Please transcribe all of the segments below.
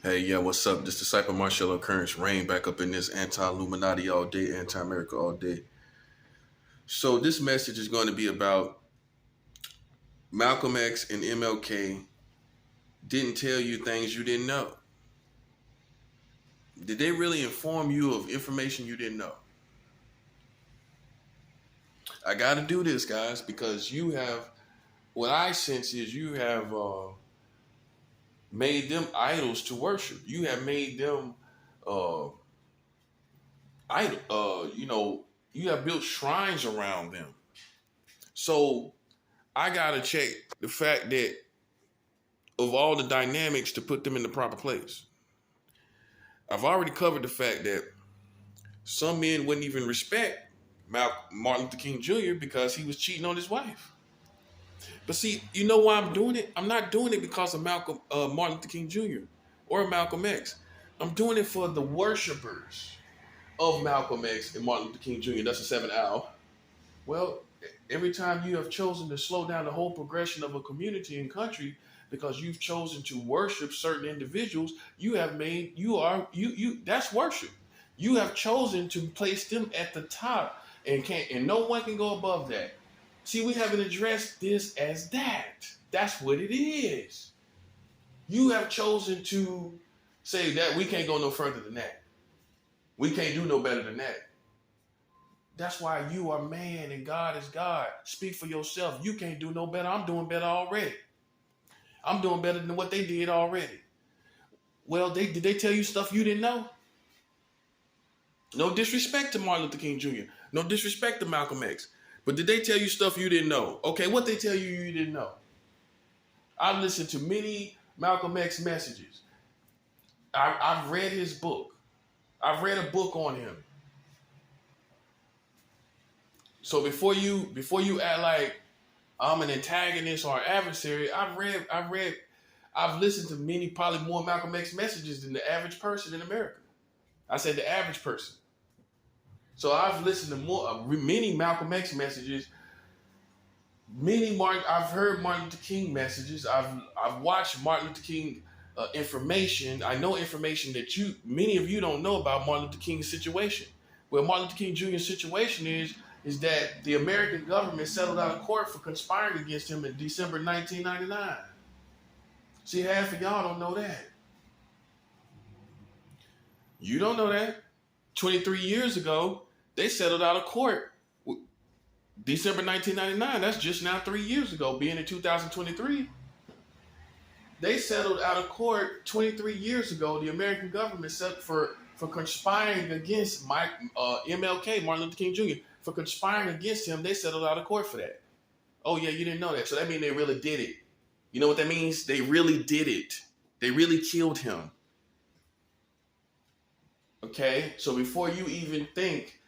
Hey, yeah, what's up? This disciple Marshall Occurrence reign back up in this anti-Illuminati all day, anti-America all day. So this message is going to be about Malcolm X and MLK didn't tell you things you didn't know. Did they really inform you of information you didn't know? I got to do this, guys, because you have what I sense is you have made them idols to worship. You have made them uh, idol. You have built shrines around them. So I gotta check the fact that of all the dynamics to put them in the proper place. I've already covered the fact that some men wouldn't even respect Martin Luther King Jr. because he was cheating on his wife. But see, you know why I'm doing it? I'm not doing it because of Martin Luther King Jr. or Malcolm X. I'm doing it for the worshipers of Malcolm X and Martin Luther King Jr. That's a 7 hour. Well, every time you have chosen to slow down the whole progression of a community and country because you've chosen to worship certain individuals, you have made that's worship. You have chosen to place them at the top and no one can go above that. See, we haven't addressed this as that. That's what it is. You have chosen to say that we can't go no further than that. We can't do no better than that. That's why you are man and God is God. Speak for yourself. You can't do no better. I'm doing better already. I'm doing better than what they did already. Well, did they tell you stuff you didn't know? No disrespect to Martin Luther King Jr. No disrespect to Malcolm X. But did they tell you stuff you didn't know? Okay, what they tell you didn't know? I've listened to many Malcolm X messages. I've read his book. I've read a book on him. So before you act like I'm an antagonist or an adversary, I've listened to many, probably more Malcolm X messages than the average person in America. I said the average person. So I've listened to many Malcolm X messages, I've heard Martin Luther King messages. I've watched Martin Luther King information. I know information that many of you don't know about Martin Luther King's situation. Well, Martin Luther King Jr.'s situation is that the American government settled out of court for conspiring against him in December 1999. See, half of y'all don't know that. You don't know that. 23 years ago, they settled out of court. December 1999, that's just now 3 years ago, being in 2023. They settled out of court 23 years ago. The American government set for conspiring against MLK, Martin Luther King Jr., for conspiring against him. They settled out of court for that. Oh, yeah, you didn't know that. So that means they really did it. You know what that means? They really did it. They really killed him. Okay? So before you even think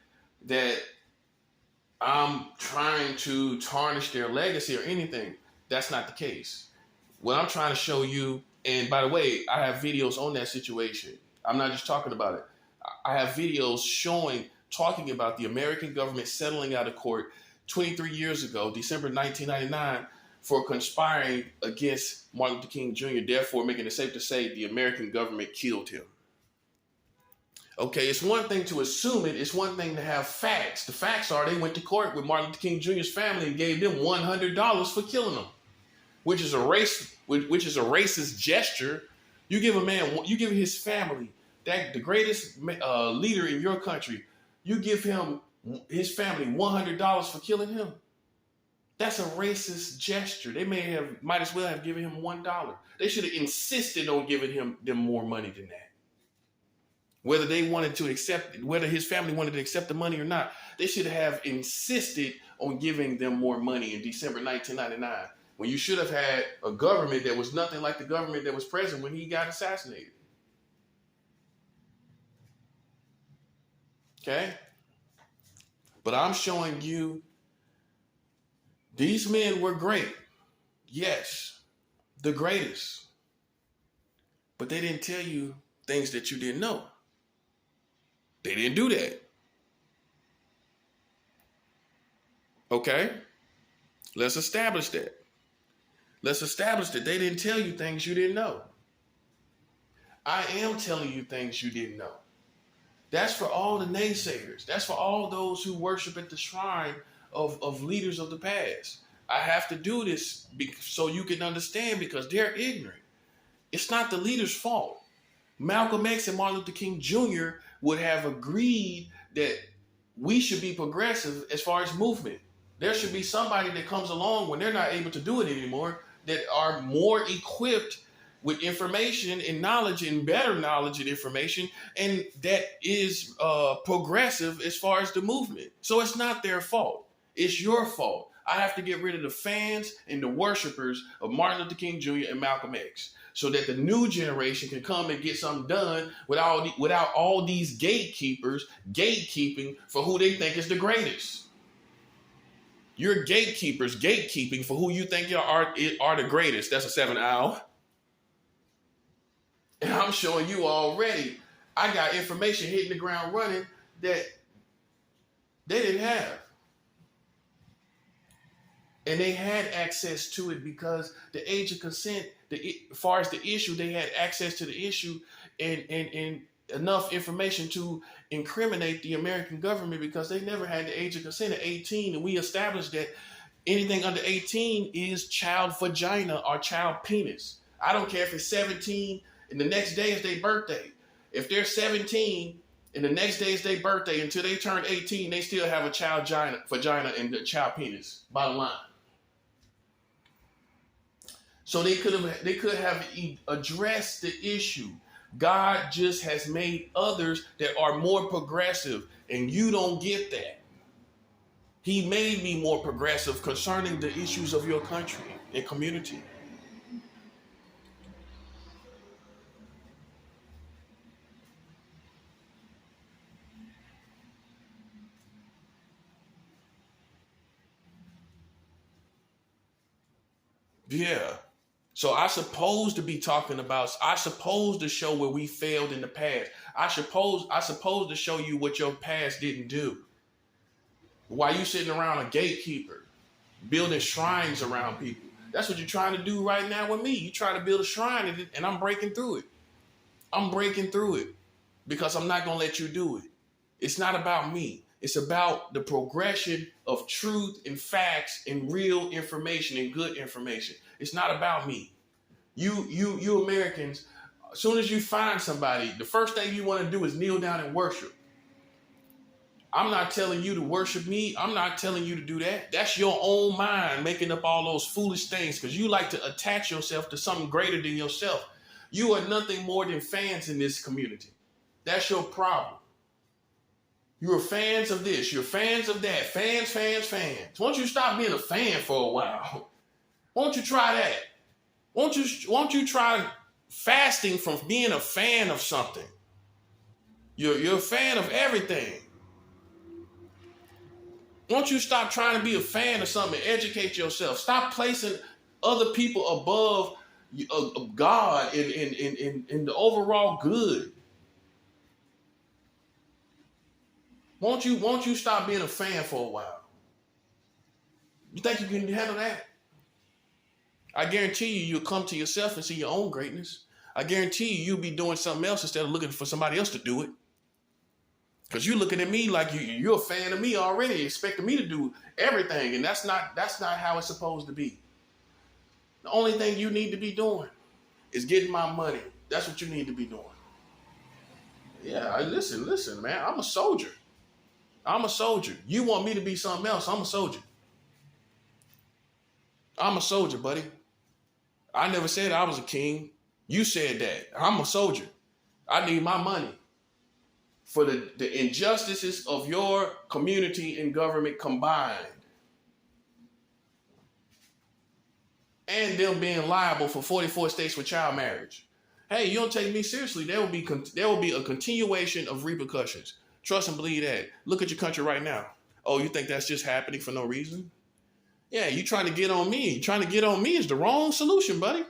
that I'm trying to tarnish their legacy or anything, that's not the case. What I'm trying to show you, and by the way, I have videos on that situation. I'm not just talking about it. I have videos talking about the American government settling out of court 23 years ago, December 1999, for conspiring against Martin Luther King Jr., therefore making it safe to say the American government killed him. Okay, it's one thing to assume it. It's one thing to have facts. The facts are they went to court with Martin Luther King Jr.'s family and gave them $100 for killing him, which is a racist gesture. You give his family, the greatest leader in your country, you give his family $100 for killing him. That's a racist gesture. They might as well have given him $1. They should have insisted on giving them more money than that. Whether his family wanted to accept the money or not, they should have insisted on giving them more money in December 1999, when you should have had a government that was nothing like the government that was present when he got assassinated. Okay? But I'm showing you these men were great. Yes, the greatest. But they didn't tell you things that you didn't know. They didn't do that. Okay? Let's establish that. Let's establish that they didn't tell you things you didn't know. I am telling you things you didn't know. That's for all the naysayers. That's for all those who worship at the shrine of leaders of the past. I have to do this so you can understand because they're ignorant. It's not the leader's fault. Malcolm X and Martin Luther King Jr. would have agreed that we should be progressive as far as movement. There should be somebody that comes along when they're not able to do it anymore that are more equipped with information and knowledge and better knowledge and information, and that is progressive as far as the movement. So it's not their fault. It's your fault. I have to get rid of the fans and the worshipers of Martin Luther King Jr. and Malcolm X so that the new generation can come and get something done without all these gatekeepers gatekeeping for who they think is the greatest. You're gatekeepers gatekeeping for who you think are the greatest. That's a 7 hour. And I'm showing you already, I got information hitting the ground running that they didn't have. And they had access to it because the age of consent, as far as the issue, they had access to the issue and enough information to incriminate the American government because they never had the age of consent at 18. And we established that anything under 18 is child vagina or child penis. I don't care if it's 17 and the next day is their birthday. If they're 17 and the next day is their birthday until they turn 18, they still have a child vagina and a child penis, bottom line. So they could have addressed the issue. God just has made others that are more progressive, and you don't get that. He made me more progressive concerning the issues of your country and community. Yeah. So I supposed to be talking about, I supposed to show where we failed in the past. I supposed to show you what your past didn't do. Why you sitting around a gatekeeper, building shrines around people. That's what you're trying to do right now with me. You trying to build a shrine and I'm breaking through it. I'm breaking through it because I'm not going to let you do it. It's not about me. It's about the progression of truth and facts and real information and good information. It's not about me. You Americans, as soon as you find somebody, the first thing you want to do is kneel down and worship. I'm not telling you to worship me. I'm not telling you to do that. That's your own mind making up all those foolish things because you like to attach yourself to something greater than yourself. You are nothing more than fans in this community. That's your problem. You're fans of this. You're fans of that. Fans. Why don't you stop being a fan for a while? Why don't you try that? Why don't you try fasting from being a fan of something? You're a fan of everything. Why don't you stop trying to be a fan of something and educate yourself? Stop placing other people above God in the overall good. Won't you stop being a fan for a while? You think you can handle that? I guarantee you'll come to yourself and see your own greatness. I guarantee you'll be doing something else instead of looking for somebody else to do it. Because you're looking at me like you're a fan of me already, expecting me to do everything, and that's not how it's supposed to be. The only thing you need to be doing is getting my money. That's what you need to be doing. Yeah, listen, man. I'm a soldier. I'm a soldier. You want me to be something else? I'm a soldier. I'm a soldier, buddy. I never said I was a king. You said that. I'm a soldier. I need my money for the injustices of your community and government combined. And them being liable for 44 states for child marriage. Hey, you don't take me seriously. There will be a continuation of repercussions. Trust and believe that. Look at your country right now. Oh, you think that's just happening for no reason? Yeah, you trying to get on me. Trying to get on me is the wrong solution, buddy.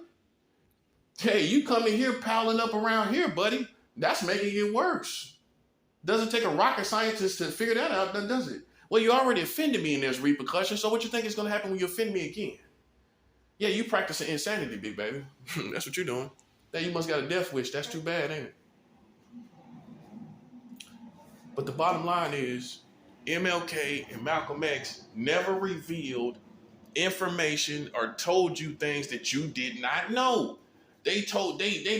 Hey, you coming here piling up around here, buddy. That's making it worse. Doesn't take a rocket scientist to figure that out, does it? Well, you already offended me and there's repercussions, so what you think is going to happen when you offend me again? Yeah, you practicing insanity, big baby. That's what you're doing. That you must got a death wish. That's too bad, ain't it? But the bottom line is MLK and Malcolm X never revealed information or told you things that you did not know. They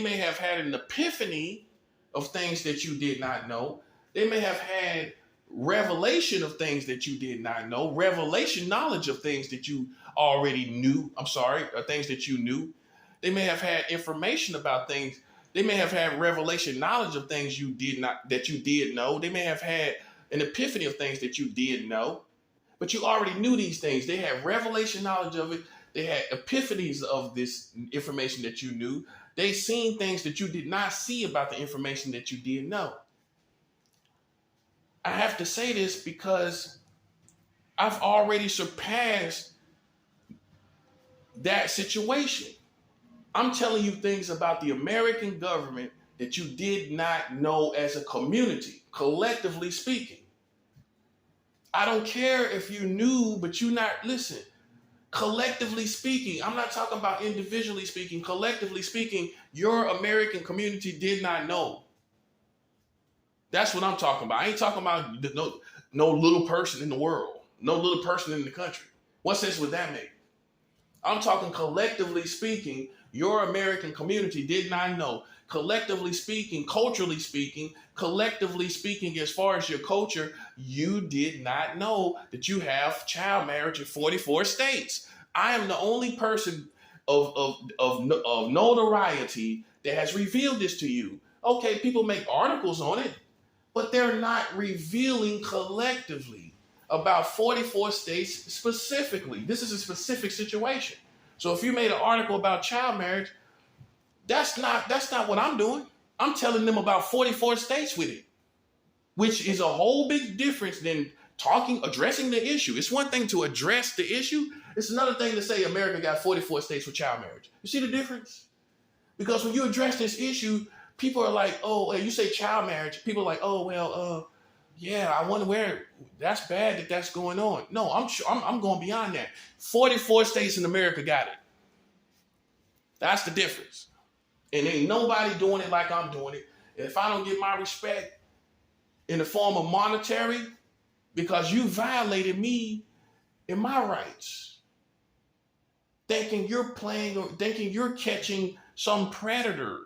may have had an epiphany of things that you did not know. They may have had revelation of things that you did not know, revelation knowledge of things that you already knew. Things that you knew. They may have had information about things. They may have had revelation knowledge of things you did know. They may have had an epiphany of things that you did know, but you already knew these things. They had revelation knowledge of it. They had epiphanies of this information that you knew. They seen things that you did not see about the information that you did know. I have to say this because I've already surpassed that situation. I'm telling you things about the American government that you did not know as a community, collectively speaking. I don't care if you knew, but listen, collectively speaking, I'm not talking about individually speaking, collectively speaking, your American community did not know. That's what I'm talking about. I ain't talking about no little person in the world, no little person in the country. What sense would that make? I'm talking collectively speaking, your American community did not know. Collectively speaking, culturally speaking, collectively speaking, as far as your culture, you did not know that you have child marriage in 44 states. I am the only person of notoriety that has revealed this to you. Okay, people make articles on it, but they're not revealing collectively about 44 states specifically. This is a specific situation. So if you made an article about child marriage, that's not what I'm doing. I'm telling them about 44 states with it, which is a whole big difference than addressing the issue. It's one thing to address the issue. It's another thing to say America got 44 states with child marriage. You see the difference? Because when you address this issue, people are like, oh, you say child marriage. People are like, oh, well, yeah, I wonder where that's bad that's going on. No, I'm going beyond that. 44 states in America got it. That's the difference. And ain't nobody doing it like I'm doing it. If I don't get my respect in the form of monetary, because you violated me in my rights, thinking you're playing or thinking you're catching some predator,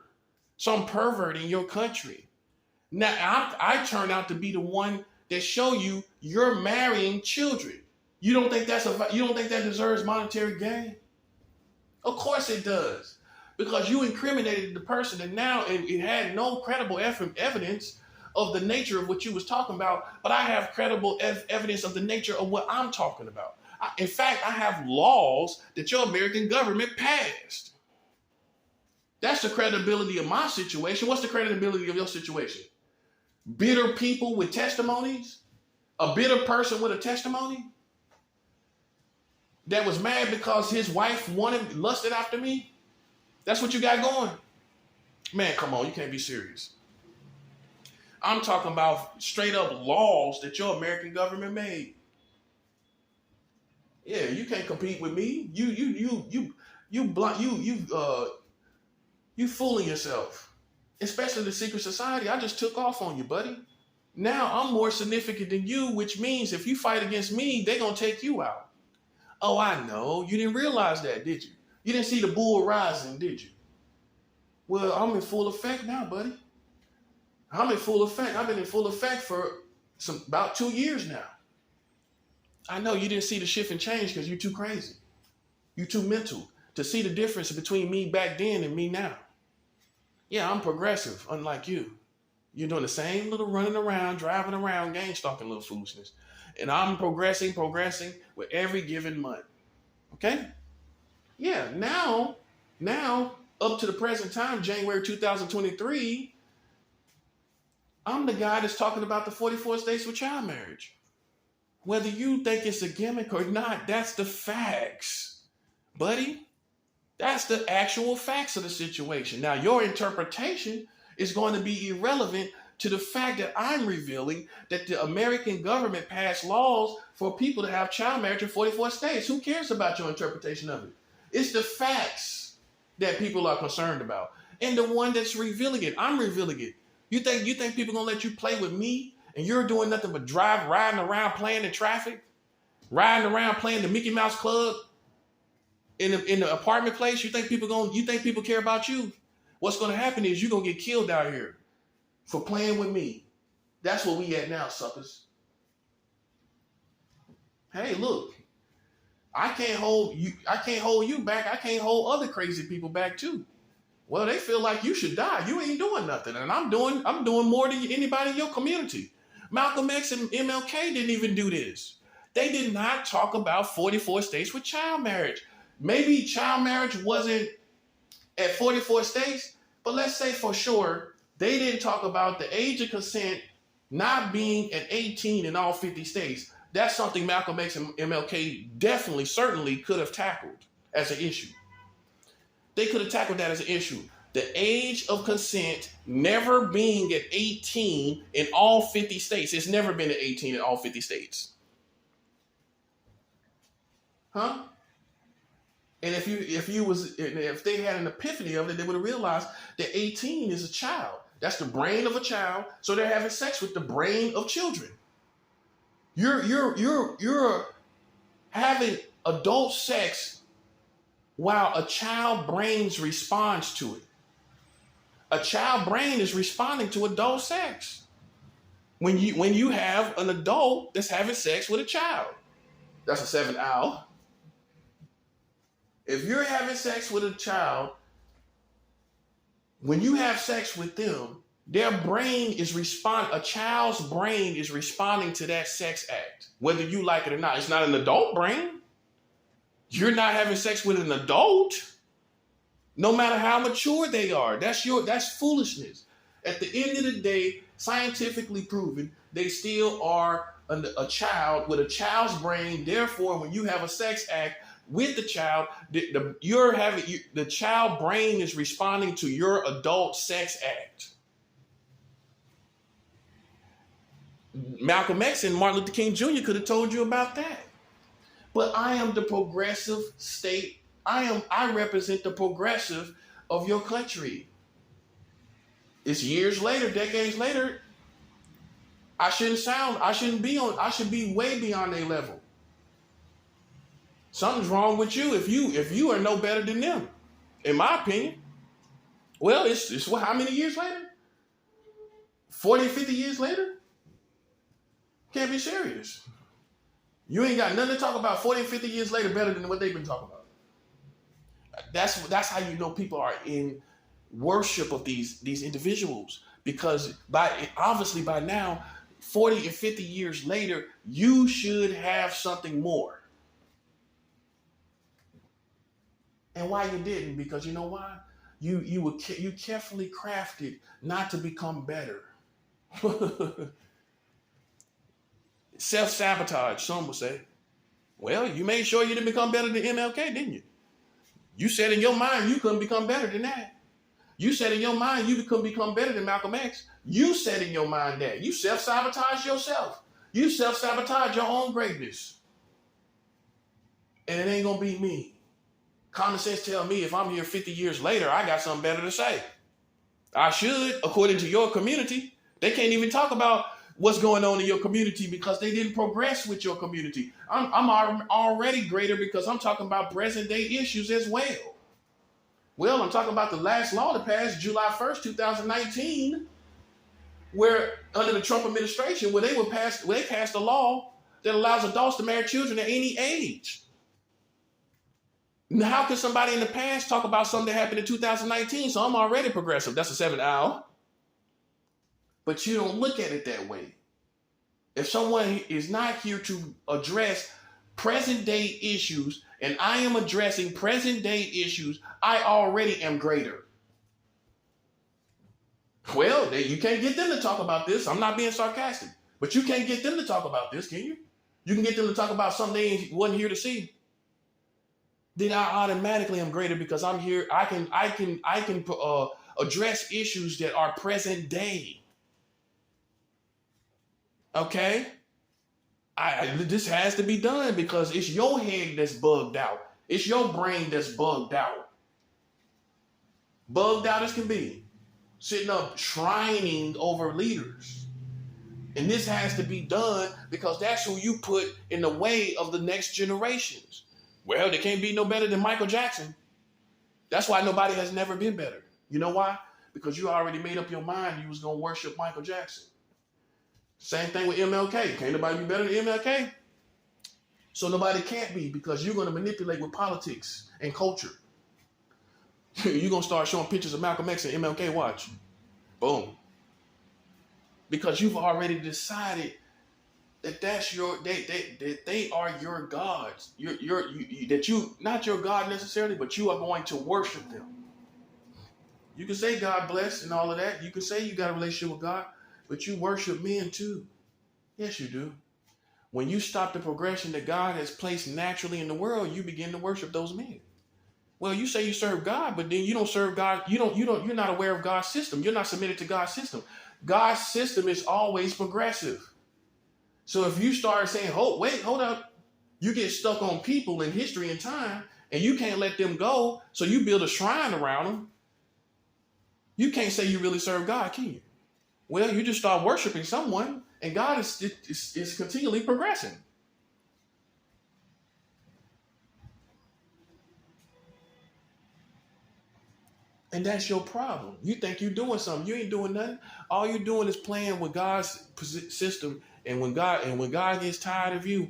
some pervert in your country. Now I turn out to be the one that show you you're marrying children. You don't think that deserves monetary gain? Of course it does. Because you incriminated the person, and now it had no credible evidence of the nature of what you was talking about, but I have credible evidence of the nature of what I'm talking about. In fact, I have laws that your American government passed. That's the credibility of my situation. What's the credibility of your situation? Bitter people with testimonies? A bitter person with a testimony? That was mad because his wife lusted after me? That's what you got going? Man, come on, you can't be serious. I'm talking about straight up laws that your American government made. Yeah, you can't compete with me. You fooling yourself. Especially the secret society. I just took off on you, buddy. Now I'm more significant than you, which means if you fight against me, they're gonna take you out. Oh, I know. You didn't realize that, did you? You didn't see the bull rising, did you? Well, I'm in full effect now, buddy. I'm in full effect. I've been in full effect for about 2 years now. I know you didn't see the shift and change because you're too crazy. You're too mental to see the difference between me back then and me now. Yeah, I'm progressive, unlike you. You're doing the same little running around, driving around, gang stalking little foolishness. And I'm progressing with every given month. Okay? Yeah, now, up to the present time, January 2023, I'm the guy that's talking about the 44 states with child marriage. Whether you think it's a gimmick or not, that's the facts, buddy. That's the actual facts of the situation. Now, your interpretation is going to be irrelevant to the fact that I'm revealing that the American government passed laws for people to have child marriage in 44 states. Who cares about your interpretation of it? It's the facts that people are concerned about. and the one that's revealing it. I'm revealing it. You think people gonna let you play with me and you're doing nothing but riding around playing in traffic, riding around playing the Mickey Mouse Club in the apartment place? You think people care about you? What's gonna happen is you're gonna get killed out here for playing with me. That's where we at now, suckers. Hey, look, I can't hold you back. I can't hold other crazy people back too. Well, they feel like you should die. You ain't doing nothing. And I'm doing more than anybody in your community. Malcolm X and MLK didn't even do this. They did not talk about 44 states with child marriage. Maybe child marriage wasn't at 44 states, but let's say for sure, they didn't talk about the age of consent not being at 18 in all 50 states. That's something Malcolm X and MLK certainly could have tackled as an issue. They could have tackled that as an issue. The age of consent never being at 18 in all 50 states. It's never been at 18 in all 50 states. Huh? And if they had an epiphany of it, they would have realized that 18 is a child. That's the brain of a child. So they're having sex with the brain of children. You're having adult sex while a child brain responds to it. A child brain is responding to adult sex. When you have an adult that's having sex with a child. That's a 7 owl. If you're having sex with a child, when you have sex with them, a child's brain is responding to that sex act, whether you like it or not. It's not an adult brain. You're not having sex with an adult, no matter how mature they are. That's foolishness. At the end of the day, scientifically proven, they still are a child with a child's brain. Therefore, when you have a sex act with the child, the child brain is responding to your adult sex act. Malcolm X and Martin Luther King Jr. could have told you about that. But I am the progressive state. I represent the progressive of your country. It's years later, decades later. I should be way beyond their level. Something's wrong with you if you are no better than them, in my opinion. Well, it's how many years later? 40, 50 years later? Can't be serious. You ain't got nothing to talk about 40, 50 years later better than what they've been talking about. That's how you know people are in worship of these individuals. Because obviously by now, 40 and 50 years later, you should have something more. And why you didn't? Because you know why? You carefully crafted not to become better. Self-sabotage, some would say. Well, you made sure you didn't become better than MLK, didn't you? You said in your mind you couldn't become better than that. You said in your mind you couldn't become better than Malcolm X. You said in your mind that. You self-sabotage yourself. You self-sabotage your own greatness. And it ain't going to be me. Common sense tell me if I'm here 50 years later, I got something better to say. I should, according to your community. They can't even talk about what's going on in your community because they didn't progress with your community. I'm already greater because I'm talking about present day issues as well. Well, I'm talking about the last law that passed July 1st, 2019, where under the Trump administration, where they passed a law that allows adults to marry children at any age. Now, how can somebody in the past talk about something that happened in 2019? So I'm already progressive. That's a 7 hour. But you don't look at it that way. If someone is not here to address present day issues, and I am addressing present day issues, I already am greater. Well, you can't get them to talk about this. I'm not being sarcastic. But you can't get them to talk about this, can you? You can get them to talk about something they wasn't here to see. Then I automatically am greater because I'm here. I can address issues that are present day. Okay? This has to be done because it's your head that's bugged out. It's your brain that's bugged out. bugged out as can be, sitting up shrining over leaders. And this has to be done because that's who you put in the way of the next generations. Well, they can't be no better than Michael Jackson. That's why nobody has never been better. You know why? Because you already made up your mind you was going to worship Michael Jackson. Same thing with MLK. Can't nobody be better than MLK? So nobody can't be, because you're going to manipulate with politics and culture. You're going to start showing pictures of Malcolm X and MLK, watch. Boom. Because you've already decided that they are your gods. That you not your God necessarily, but you are going to worship them. You can say God bless and all of that. You can say you got a relationship with God, but you worship men too. Yes, you do. When you stop the progression that God has placed naturally in the world, you begin to worship those men. Well, you say you serve God, but then you don't serve God. You're not aware of God's system. You're not submitted to God's system. God's system is always progressive. So if you start saying, hold up, you get stuck on people in history and time, and you can't let them go, so you build a shrine around them, you can't say you really serve God, can you? Well, you just start worshiping someone, and God is continually progressing. And that's your problem. You think you're doing something. You ain't doing nothing. All you're doing is playing with God's system. And when God gets tired of you,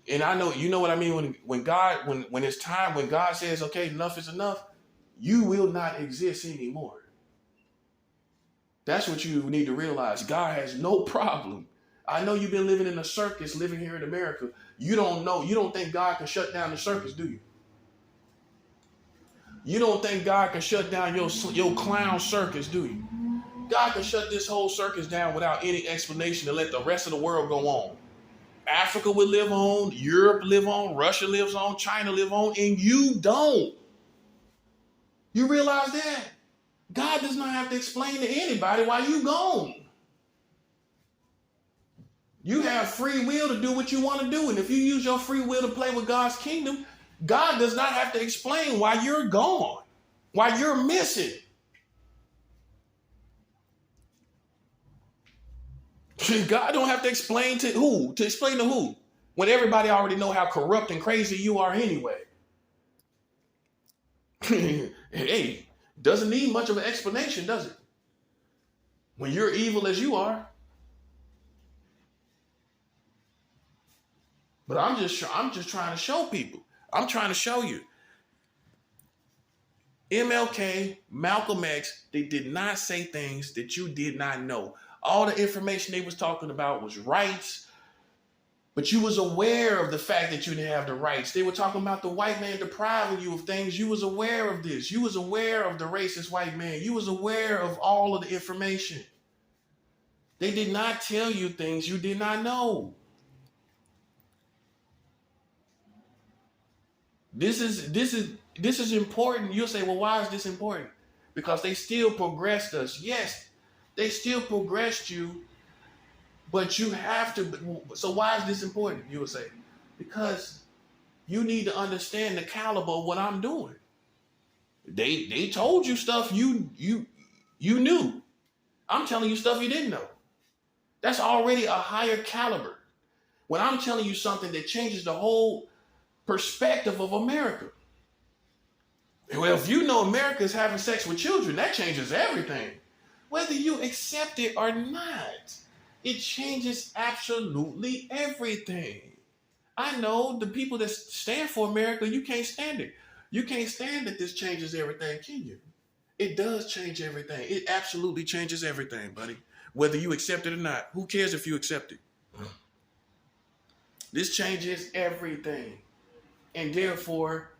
and I know you know what I mean, when it's time, when God says, okay, enough is enough, you will not exist anymore. That's what you need to realize. God has no problem. I know you've been living in a circus, living here in America. You don't think God can shut down the circus, do you? You don't think God can shut down your clown circus, do you? God can shut this whole circus down without any explanation and let the rest of the world go on. Africa will live on, Europe live on, Russia lives on, China live on, and you don't. You realize that? God does not have to explain to anybody why you gone. You have free will to do what you want to do. And if you use your free will to play with God's kingdom, God does not have to explain why you're gone, why you're missing. God don't have to explain to who? To explain to who? When everybody already know how corrupt and crazy you are anyway. Hey, doesn't need much of an explanation, does it? When you're evil as you are. But I'm just trying to show people. I'm trying to show you. MLK, Malcolm X, they did not say things that you did not know. All the information they was talking about was rights, but you was aware of the fact that you didn't have the rights. They were talking about the white man depriving you of things. You was aware of this. You was aware of the racist white man. You was aware of all of the information. They did not tell you things you did not know. This is important. You'll say, well, why is this important? Because they still progressed us. Yes, they still progressed you, but you have to. So why is this important? You will say, because you need to understand the caliber of what I'm doing. They told you stuff you knew. I'm telling you stuff you didn't know. That's already a higher caliber. When I'm telling you something that changes the whole perspective of America. Well, if you know America is having sex with children, that changes everything. Whether you accept it or not, it changes absolutely everything. I know the people that stand for America, you can't stand it. You can't stand that this changes everything, can you? It does change everything. It absolutely changes everything, buddy. Whether you accept it or not. Who cares if you accept it? This changes everything. And therefore,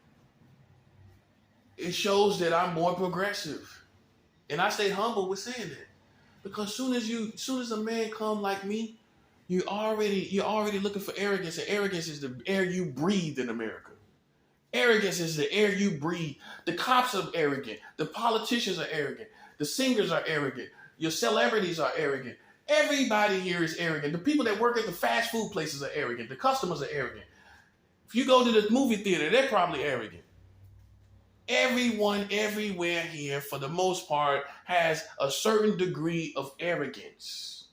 it shows that I'm more progressive. And I stay humble with saying that. Because soon as a man come like me, you're already looking for arrogance. And arrogance is the air you breathe in America. Arrogance is the air you breathe. The cops are arrogant. The politicians are arrogant. The singers are arrogant. Your celebrities are arrogant. Everybody here is arrogant. The people that work at the fast food places are arrogant. The customers are arrogant. If you go to the movie theater, they're probably arrogant. Everyone everywhere here, for the most part, has a certain degree of arrogance,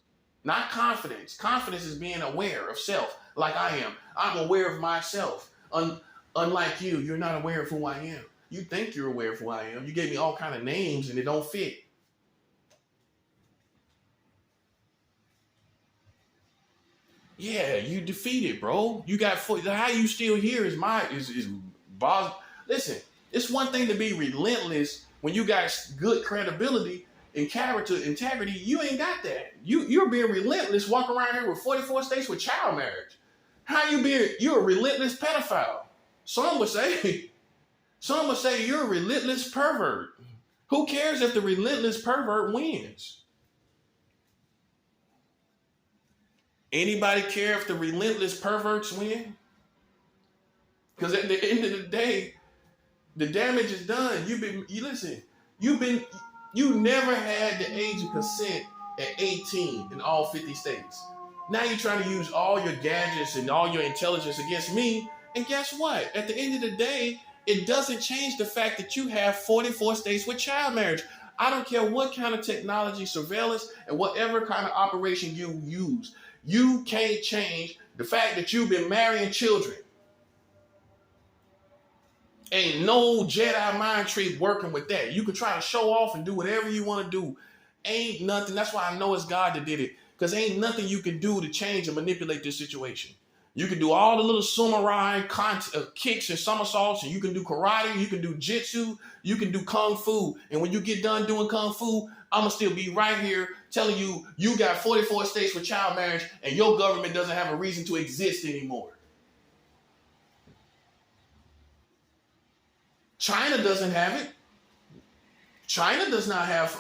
not confidence. Confidence is being aware of self, like I am. I'm aware of myself. Unlike you, you're not aware of who I am. You think you're aware of who I am. You gave me all kind of names and it don't fit. Yeah, you defeated, bro. You got how you still here is boss. Listen, it's one thing to be relentless when you got good credibility and character integrity. You ain't got that. You're being relentless, walking around here with 44 states with child marriage. How you being? You're a relentless pedophile. Some would say. Some would say you're a relentless pervert. Who cares if the relentless pervert wins? Anybody care if the relentless perverts win? Because at the end of the day, the damage is done. You never had the age of consent at 18 in all 50 states. Now you're trying to use all your gadgets and all your intelligence against me. And guess what? At the end of the day, it doesn't change the fact that you have 44 states with child marriage. I don't care what kind of technology, surveillance, and whatever kind of operation you use. You can't change the fact that you've been marrying children. Ain't no Jedi mind trick working with that. You can try to show off and do whatever you want to do. Ain't nothing. That's why I know it's God that did it. Because ain't nothing you can do to change and manipulate this situation. You can do all the little samurai kicks and somersaults, and you can do karate, you can do jitsu, you can do kung fu. And when you get done doing kung fu, I'm going to still be right here telling you, you got 44 states with child marriage, and your government doesn't have a reason to exist anymore. China doesn't have it. China does not have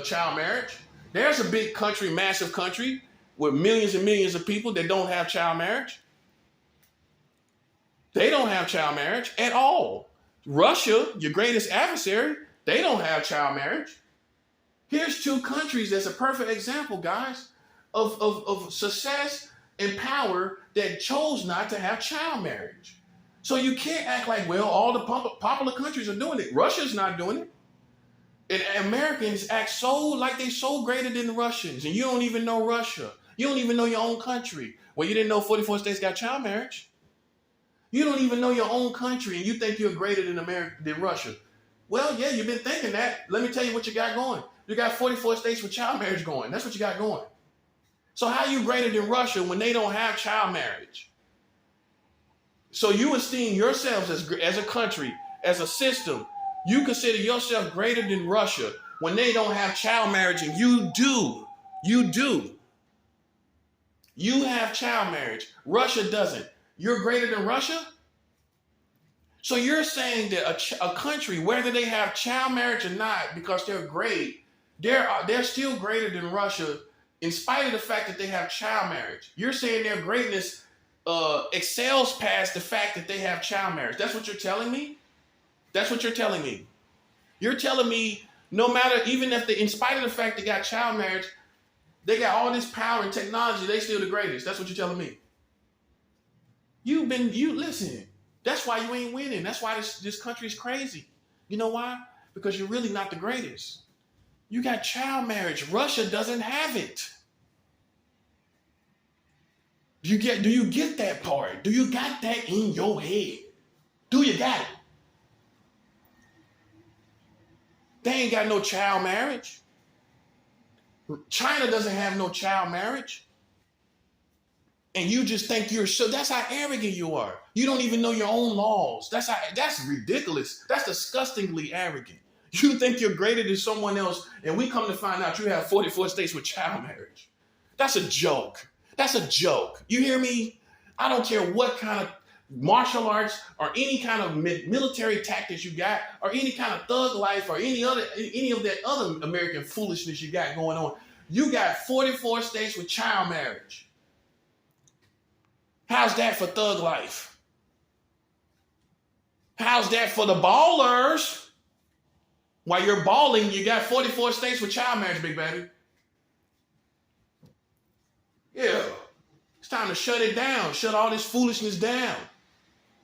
child marriage. There's a big country, massive country, with millions and millions of people that don't have child marriage. They don't have child marriage at all. Russia, your greatest adversary, they don't have child marriage. Here's two countries that's a perfect example, guys, of success and power that chose not to have child marriage. So you can't act like, well, all the popular countries are doing it. Russia's not doing it. And Americans act so like they're so greater than the Russians, and you don't even know Russia. You don't even know your own country. Well, you didn't know 44 states got child marriage. You don't even know your own country, and you think you're greater than Russia. Well, yeah, you've been thinking that. Let me tell you what you got going. You got 44 states with child marriage going. That's what you got going. So how are you greater than Russia when they don't have child marriage? So you esteem yourselves as a country, as a system. You consider yourself greater than Russia when they don't have child marriage, and you do. You do. You have child marriage. Russia doesn't. You're greater than Russia? So you're saying that a country, whether they have child marriage or not, because they're great, they're still greater than Russia in spite of the fact that they have child marriage. You're saying their greatness excels past the fact that they have child marriage. That's what you're telling me? That's what you're telling me. You're telling me no matter, even if in spite of the fact they got child marriage, they got all this power and technology, they still the greatest. That's what you're telling me. Listen, that's why you ain't winning. That's why this country is crazy. You know why? Because you're really not the greatest. You got child marriage. Russia doesn't have it. Do you get that part? Do you got that in your head? Do you got it? They ain't got no child marriage. China doesn't have no child marriage. And you just think you're so, that's how arrogant you are. You don't even know your own laws. That's ridiculous. That's disgustingly arrogant. You think you're greater than someone else, and we come to find out you have 44 states with child marriage. That's a joke. That's a joke. You hear me? I don't care what kind of martial arts or any kind of military tactics you got, or any kind of thug life, or any of that other American foolishness you got going on. You got 44 states with child marriage. How's that for thug life? How's that for the ballers? While you're balling, you got 44 states with child marriage, big baby. Yeah. It's time to shut it down. Shut all this foolishness down.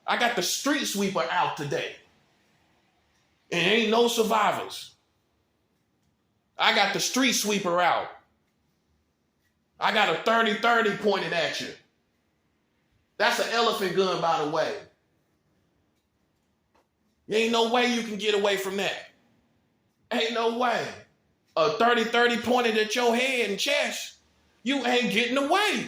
I got the street sweeper out today. And ain't no survivors. I got the street sweeper out. I got a 30-30 pointed at you. That's an elephant gun, by the way. There ain't no way you can get away from that. Ain't no way. A 30-30 pointed at your head and chest. You ain't getting away.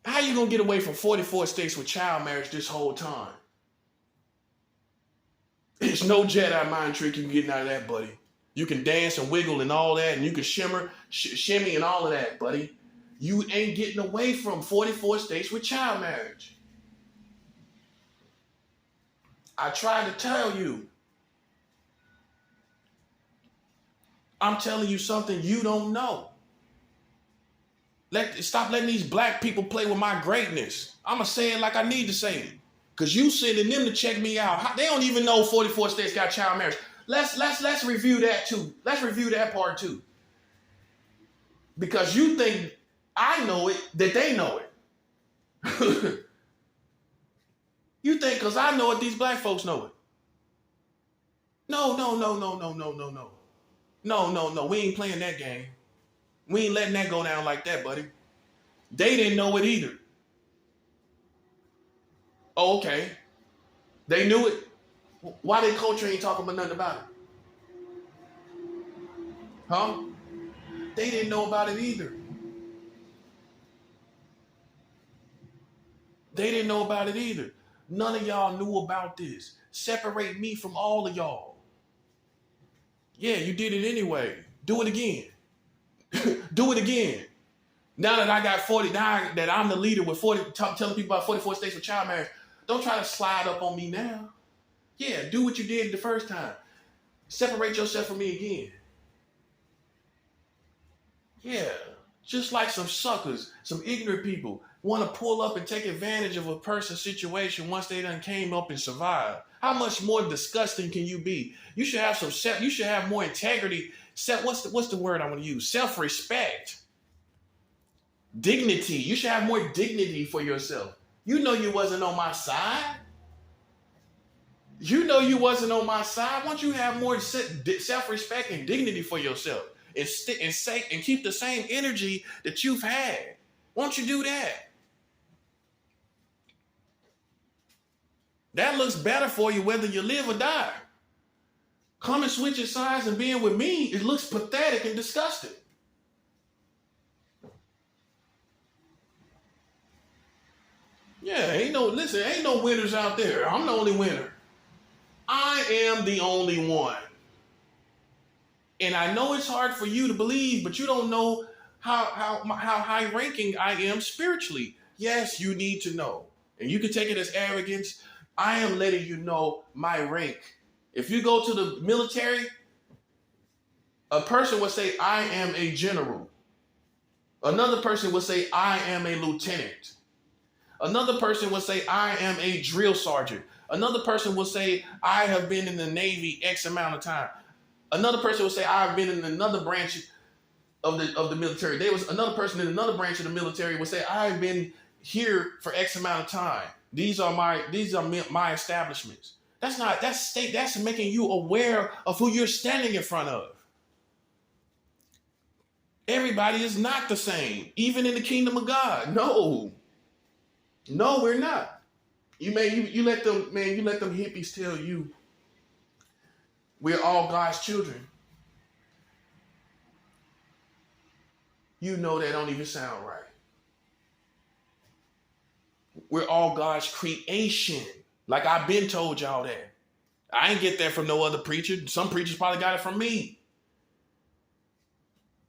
How you gonna get away from 44 states with child marriage this whole time? It's no Jedi mind trick you can get out of that, buddy. You can dance and wiggle and all that, and you can shimmy and all of that, buddy. You ain't getting away from 44 states with child marriage. I tried to tell you. I'm telling you something you don't know. Stop letting these black people play with my greatness. I'm going to say it like I need to say it. Because you sending them to check me out. They don't even know 44 states got child marriage. Let's review that too. Let's review that part too. Because you think I know it, that they know it. You think because I know it, these black folks know it. No. No. We ain't playing that game. We ain't letting that go down like that, buddy. They didn't know it either. Oh, okay. They knew it. Why their culture ain't talking about nothing about it? Huh? They didn't know about it either. They didn't know about it either. None of y'all knew about this. Separate me from all of y'all. Yeah, you did it anyway. Do it again. Do it again. Now that I got 40, now that I'm the leader with 40, telling people about 44 states with child marriage, don't try to slide up on me now. Yeah, do what you did the first time. Separate yourself from me again. Yeah, just like some suckers, some ignorant people want to pull up and take advantage of a person's situation once they done came up and survived. How much more disgusting can you be? You should have you should have more integrity. What's the word I want to use? Self-respect. Dignity. You should have more dignity for yourself. You know you wasn't on my side. You know you wasn't on my side. Why don't you have more self-respect and dignity for yourself and keep the same energy that you've had? Why don't you do that? That looks better for you whether you live or die. Coming switching sides and being with me, it looks pathetic and disgusting. Yeah, ain't no winners out there. I'm the only winner. I am the only one. And I know it's hard for you to believe, but you don't know how high ranking I am spiritually. Yes, you need to know. And you can take it as arrogance. I am letting you know my rank. If you go to the military, a person would say, I am a general. Another person would say, I am a lieutenant. Another person would say, I am a drill sergeant. Another person would say, I have been in the Navy X amount of time. Another person would say, I've been in another branch of the military. There was another person in another branch of the military would say, I've been here for X amount of time. These are my establishments. That's making you aware of who you're standing in front of. Everybody is not the same, even in the kingdom of God. No, we're not. You let them hippies tell you we're all God's children. You know that don't even sound right. We're all God's creation. Like I've been told y'all that. I ain't get that from no other preacher. Some preachers probably got it from me.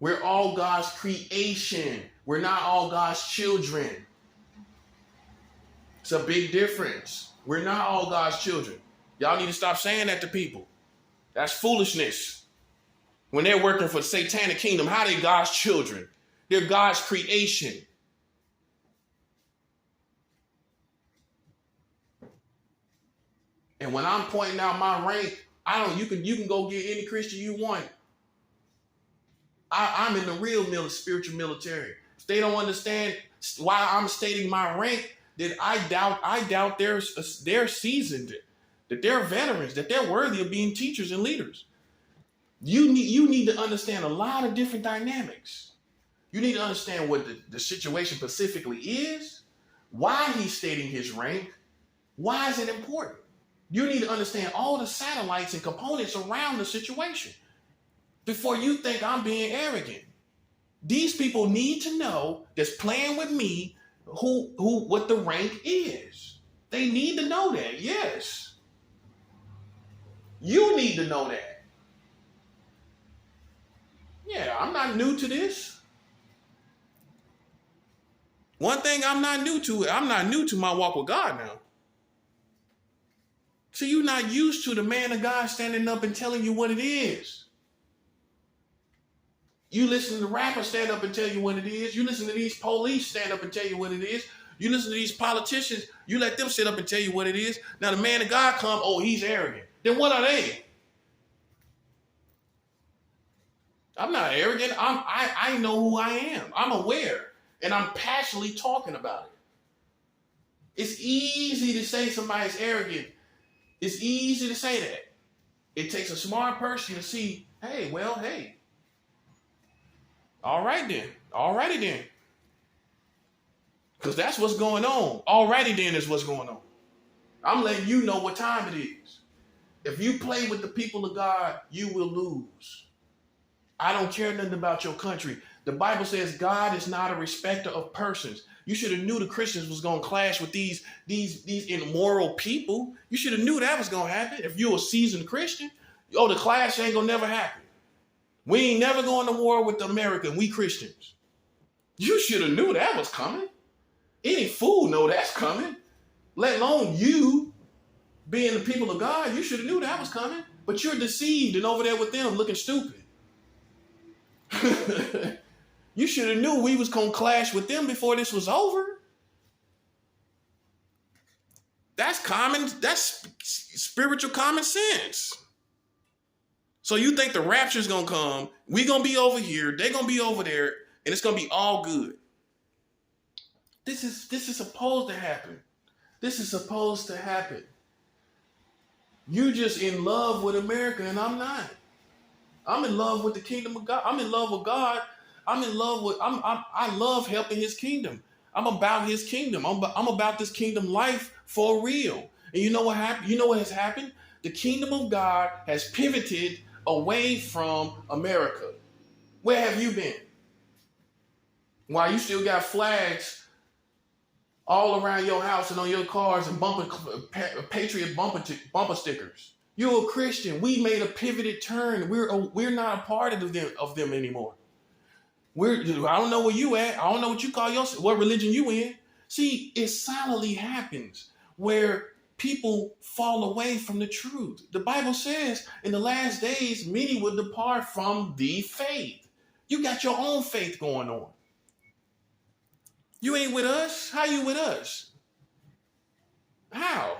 We're all God's creation. We're not all God's children. It's a big difference. We're not all God's children. Y'all need to stop saying that to people. That's foolishness. When they're working for the satanic kingdom, how are they God's children? They're God's creation. And when I'm pointing out my rank, you can go get any Christian you want. I'm in the real spiritual military. If they don't understand why I'm stating my rank, that I doubt they're seasoned, that they're veterans, that they're worthy of being teachers and leaders. You need to understand a lot of different dynamics. You need to understand what the situation specifically is, why he's stating his rank, why is it important. You need to understand all the satellites and components around the situation before you think I'm being arrogant. These people need to know that's playing with me what the rank is. They need to know that, yes. You need to know that. Yeah, I'm not new to this. One thing I'm not new to my walk with God now. So you're not used to the man of God standing up and telling you what it is. You listen to rappers stand up and tell you what it is. You listen to these police stand up and tell you what it is. You listen to these politicians, you let them sit up and tell you what it is. Now the man of God come, oh, he's arrogant. Then what are they? I'm not arrogant. I know who I am. I'm aware. And I'm passionately talking about it. It's easy to say somebody's arrogant. It's easy to say that. It takes a smart person to see, hey. All right then. Alrighty then. Because that's what's going on. Alrighty then is what's going on. I'm letting you know what time it is. If you play with the people of God, you will lose. I don't care nothing about your country. The Bible says God is not a respecter of persons. You should have knew the Christians was going to clash with these immoral people. You should have knew that was going to happen. If you're a seasoned Christian, the clash ain't going to never happen. We ain't never going to war with America, we Christians. You should have knew that was coming. Any fool know that's coming. Let alone you being the people of God, you should have knew that was coming. But you're deceived and over there with them looking stupid. You should have knew we was going to clash with them before this was over. That's spiritual common sense. So you think the rapture's going to come, we going to be over here, they going to be over there, and it's going to be all good. This is supposed to happen. This is supposed to happen. You just in love with America, and I'm not. I'm in love with the kingdom of God. I'm in love with God. I love helping his kingdom. I'm about his kingdom. I'm about this kingdom life for real. And you know what happened? You know what has happened? The kingdom of God has pivoted away from America. Where have you been? Why you still got flags all around your house and on your cars and Patriot bumper stickers? You're a Christian. We made a pivoted turn. We're not a part of them anymore. I don't know where you at. I don't know what you call yourself, what religion you in. See, it silently happens where people fall away from the truth. The Bible says in the last days, many will depart from the faith. You got your own faith going on. You ain't with us? How you with us? How?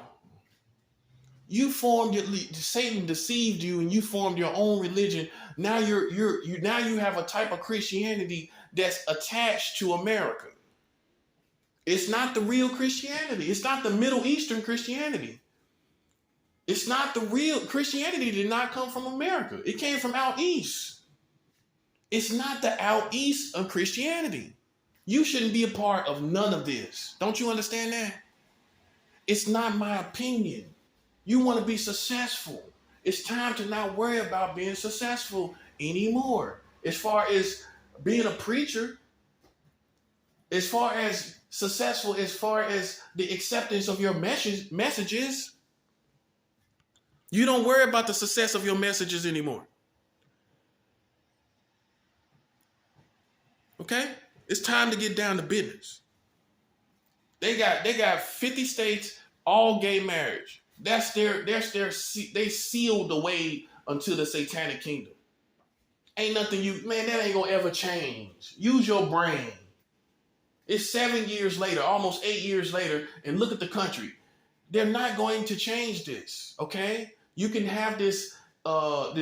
Satan deceived you and you formed your own religion. Now you have a type of Christianity that's attached to America. It's not the real Christianity. It's not the Middle Eastern Christianity. It's not the real Christianity. Did not come from America. It came from out east. It's not the out east of Christianity. You shouldn't be a part of none of this. Don't you understand that? It's not my opinion. You want to be successful. It's time to not worry about being successful anymore. As far as being a preacher, as far as successful, as far as the acceptance of your messages, you don't worry about the success of your messages anymore. Okay? It's time to get down to business. They got 50 states, all gay marriage. They sealed the way unto the satanic kingdom. Ain't nothing that ain't gonna ever change. Use your brain. It's 7 years later, almost 8 years later, and look at the country. They're not going to change this, okay? You can have this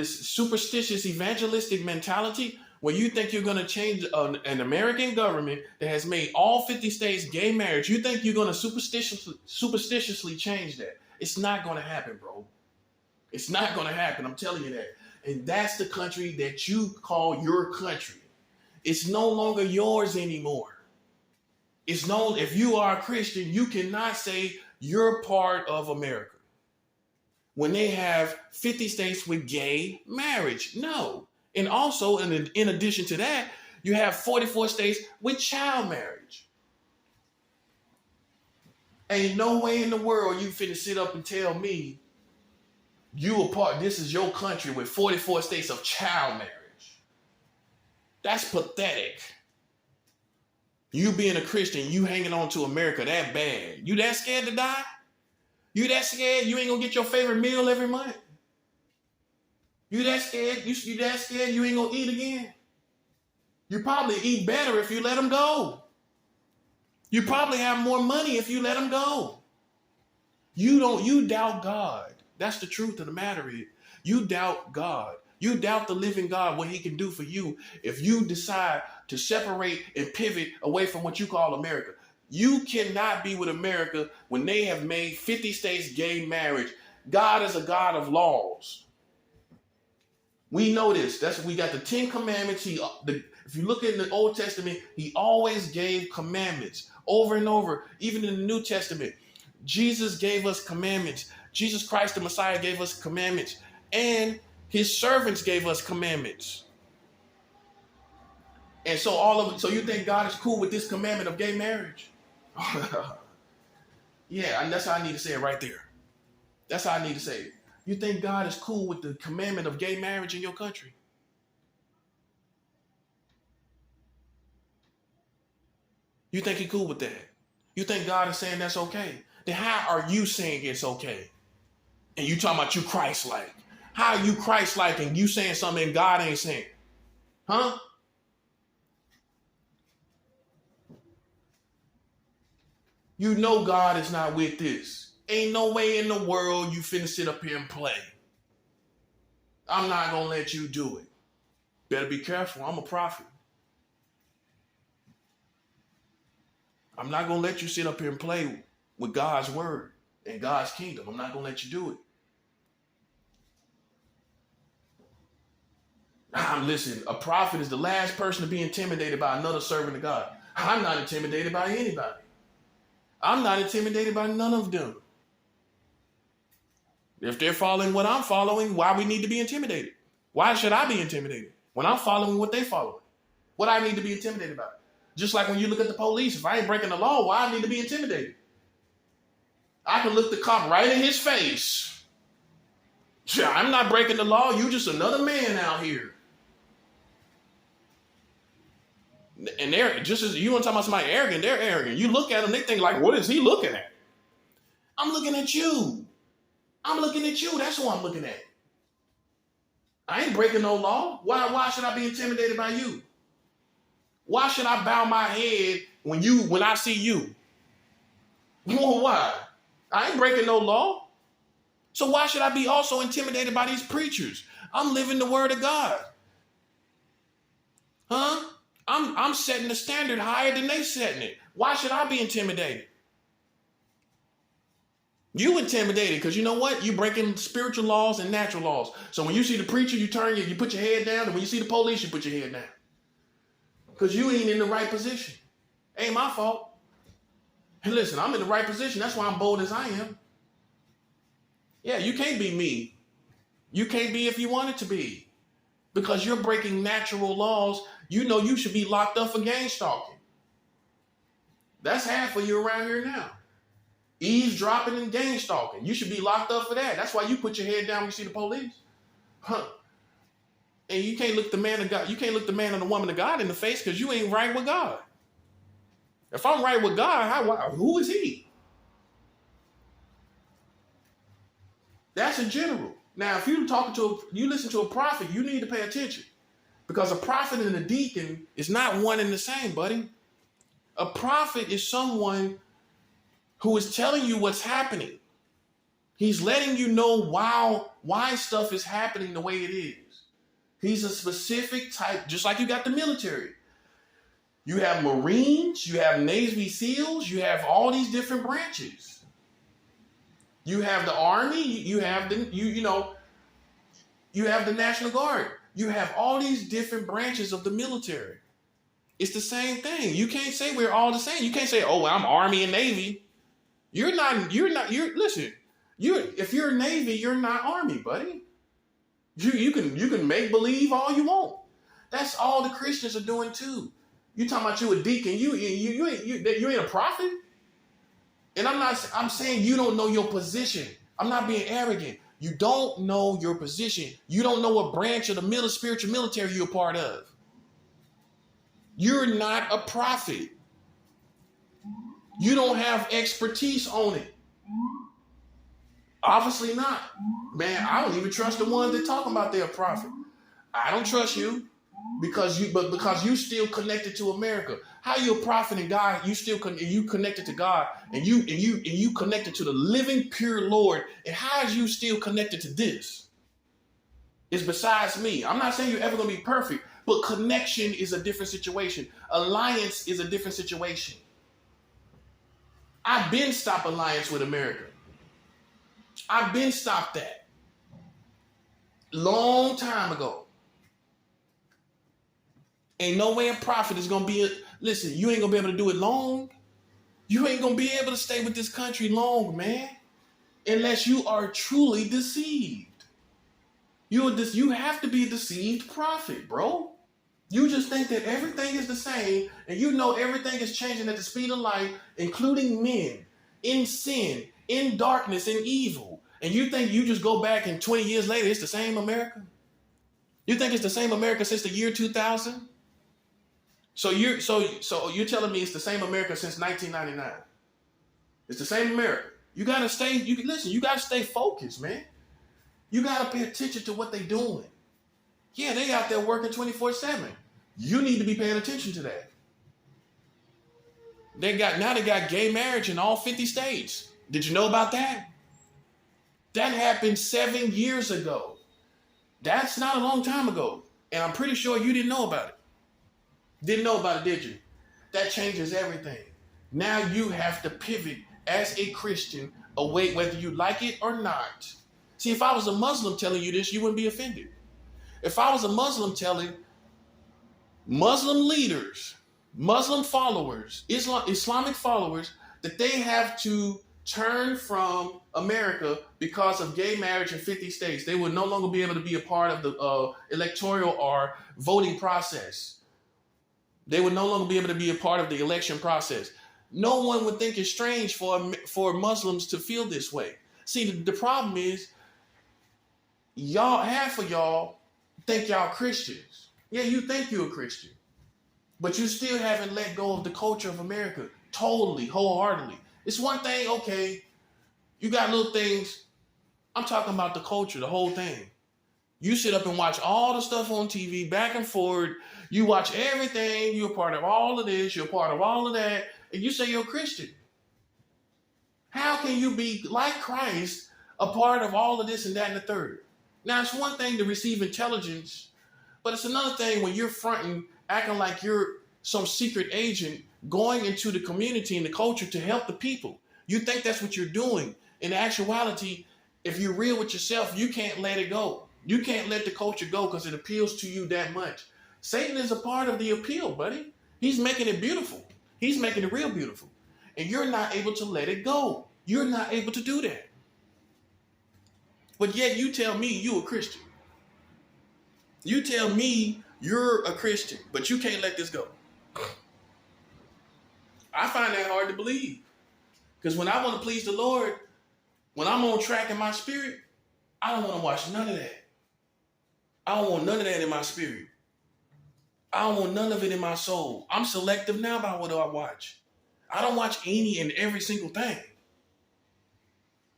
superstitious evangelistic mentality, When you think you're going to change an American government that has made all 50 states gay marriage, you think you're going to superstitiously change that. It's not going to happen, bro. It's not going to happen. I'm telling you that. And that's the country that you call your country. It's no longer yours anymore. It's known, if you are a Christian, you cannot say you're part of America when they have 50 states with gay marriage. No. And also, in addition to that, you have 44 states with child marriage. Ain't no way in the world you finna sit up and tell me this is your country with 44 states of child marriage. That's pathetic. You being a Christian, you hanging on to America that bad. You that scared to die? You that scared you ain't gonna get your favorite meal every month? You that scared? You that scared you ain't gonna eat again? You probably eat better if you let them go. You probably have more money if you let them go. You doubt God. That's the truth of the matter is. You doubt God. You doubt the living God, what he can do for you if you decide to separate and pivot away from what you call America. You cannot be with America when they have made 50 states gay marriage. God is a God of laws. We know this. We got the 10 commandments. If you look in the Old Testament, he always gave commandments over and over. Even in the New Testament, Jesus gave us commandments. Jesus Christ, the Messiah, gave us commandments. And his servants gave us commandments. And so you think God is cool with this commandment of gay marriage? Yeah, and that's how I need to say it right there. That's how I need to say it. You think God is cool with the commandment of gay marriage in your country? You think he's cool with that? You think God is saying that's okay? Then how are you saying it's okay? And you talking about you Christ-like. How are you Christ-like and you saying something and God ain't saying? Huh? You know God is not with this. Ain't no way in the world you finna sit up here and play. I'm not gonna let you do it. Better be careful. I'm a prophet. I'm not gonna let you sit up here and play with God's word and God's kingdom. I'm not gonna let you do it. Listen, a prophet is the last person to be intimidated by another servant of God. I'm not intimidated by anybody. I'm not intimidated by none of them. If they're following what I'm following, why we need to be intimidated? Why should I be intimidated when I'm following what they following? What I need to be intimidated about? Just like when you look at the police, if I ain't breaking the law, why I need to be intimidated? I can look the cop right in his face. Yeah, I'm not breaking the law. You just another man out here. And they're just as you want to talk about somebody arrogant, they're arrogant. You look at them, they think like, what is he looking at? I'm looking at you. I'm looking at you. That's who I'm looking at. I ain't breaking no law. Why should I be intimidated by you? Why should I bow my head when I see you? Well, why? I ain't breaking no law. So why should I be also intimidated by these preachers? I'm living the word of God. Huh? I'm setting the standard higher than they setting it. Why should I be intimidated? You intimidated because you know what? You breaking spiritual laws and natural laws. So when you see the preacher, you put your head down, and when you see the police, you put your head down. Because you ain't in the right position. Ain't my fault. And listen, I'm in the right position. That's why I'm bold as I am. Yeah, you can't be me. You can't be if you wanted to be. Because you're breaking natural laws. You know you should be locked up for gang stalking. That's half of you around here now. Eavesdropping and gang stalking. You should be locked up for that. That's why you put your head down when you see the police. Huh. And you can't look the man of God. You can't look the man and the woman of God in the face because you ain't right with God. If I'm right with God, who is he? That's in general. Now, if you listen to a prophet, you need to pay attention. Because a prophet and a deacon is not one and the same, buddy. A prophet is someone who is telling you what's happening. He's letting you know why stuff is happening the way it is. He's a specific type, just like you got the military. You have Marines, you have Navy SEALs, you have all these different branches. You have the Army, you have you have the National Guard. You have all these different branches of the military. It's the same thing. You can't say we're all the same. You can't say, oh, well, I'm Army and Navy. Listen, if you're Navy, you're not Army, buddy. You can make believe all you want. That's all the Christians are doing too. You talking about you a deacon, you ain't a prophet. And I'm saying you don't know your position. I'm not being arrogant. You don't know your position. You don't know what branch of the spiritual military you're a part of. You're not a prophet. You don't have expertise on it. Obviously not. Man, I don't even trust the ones that talk about they're a prophet. I don't trust you because you still connected to America. How you a prophet and God? You connected to God and you connected to the living pure Lord. And how is you still connected to this? It's besides me. I'm not saying you're ever going to be perfect, but connection is a different situation. Alliance is a different situation. I've been stopped alliance with America. I've been stopped that. Long time ago. Ain't no way a prophet is going to be listen, you ain't going to be able to do it long. You ain't going to be able to stay with this country long, man. Unless you are truly deceived. You have to be a deceived prophet, bro. You just think that everything is the same and you know everything is changing at the speed of light, including men, in sin, in darkness, in evil. And you think you just go back and 20 years later, it's the same America? You think it's the same America since the year 2000? So you're telling me it's the same America since 1999? It's the same America. You gotta stay focused, man. You gotta pay attention to what they're doing. Yeah, they out there working 24/7. You need to be paying attention to that. They got gay marriage in all 50 states. Did you know about that? That happened 7 years ago. That's not a long time ago. And I'm pretty sure you didn't know about it. Didn't know about it, did you? That changes everything. Now you have to pivot as a Christian away, whether you like it or not. See, if I was a Muslim telling you this, you wouldn't be offended. If I was a Muslim telling Muslim leaders, Muslim followers, Islamic followers, that they have to turn from America because of gay marriage in 50 states, they would no longer be able to be a part of the electoral or voting process. They would no longer be able to be a part of the election process. No one would think it's strange for Muslims to feel this way. See, the problem is, half of y'all think y'all Christians. Yeah, you think you're a Christian. But you still haven't let go of the culture of America totally, wholeheartedly. It's one thing, okay, you got little things. I'm talking about the culture, the whole thing. You sit up and watch all the stuff on TV, back and forward. You watch everything. You're a part of all of this. You're a part of all of that. And you say you're a Christian. How can you be, like Christ, a part of all of this and that and the third? Now, it's one thing to receive intelligence, but it's another thing when you're fronting, acting like you're some secret agent going into the community and the culture to help the people. You think that's what you're doing. In actuality, if you're real with yourself, you can't let it go. You can't let the culture go because it appeals to you that much. Satan is a part of the appeal, buddy. He's making it beautiful. He's making it real beautiful. And you're not able to let it go. You're not able to do that. But yet you tell me you a Christian. You tell me you're a Christian, but you can't let this go. I find that hard to believe. Because when I want to please the Lord, when I'm on track in my spirit, I don't want to watch none of that. I don't want none of that in my spirit. I don't want none of it in my soul. I'm selective now about what I watch. I don't watch any and every single thing.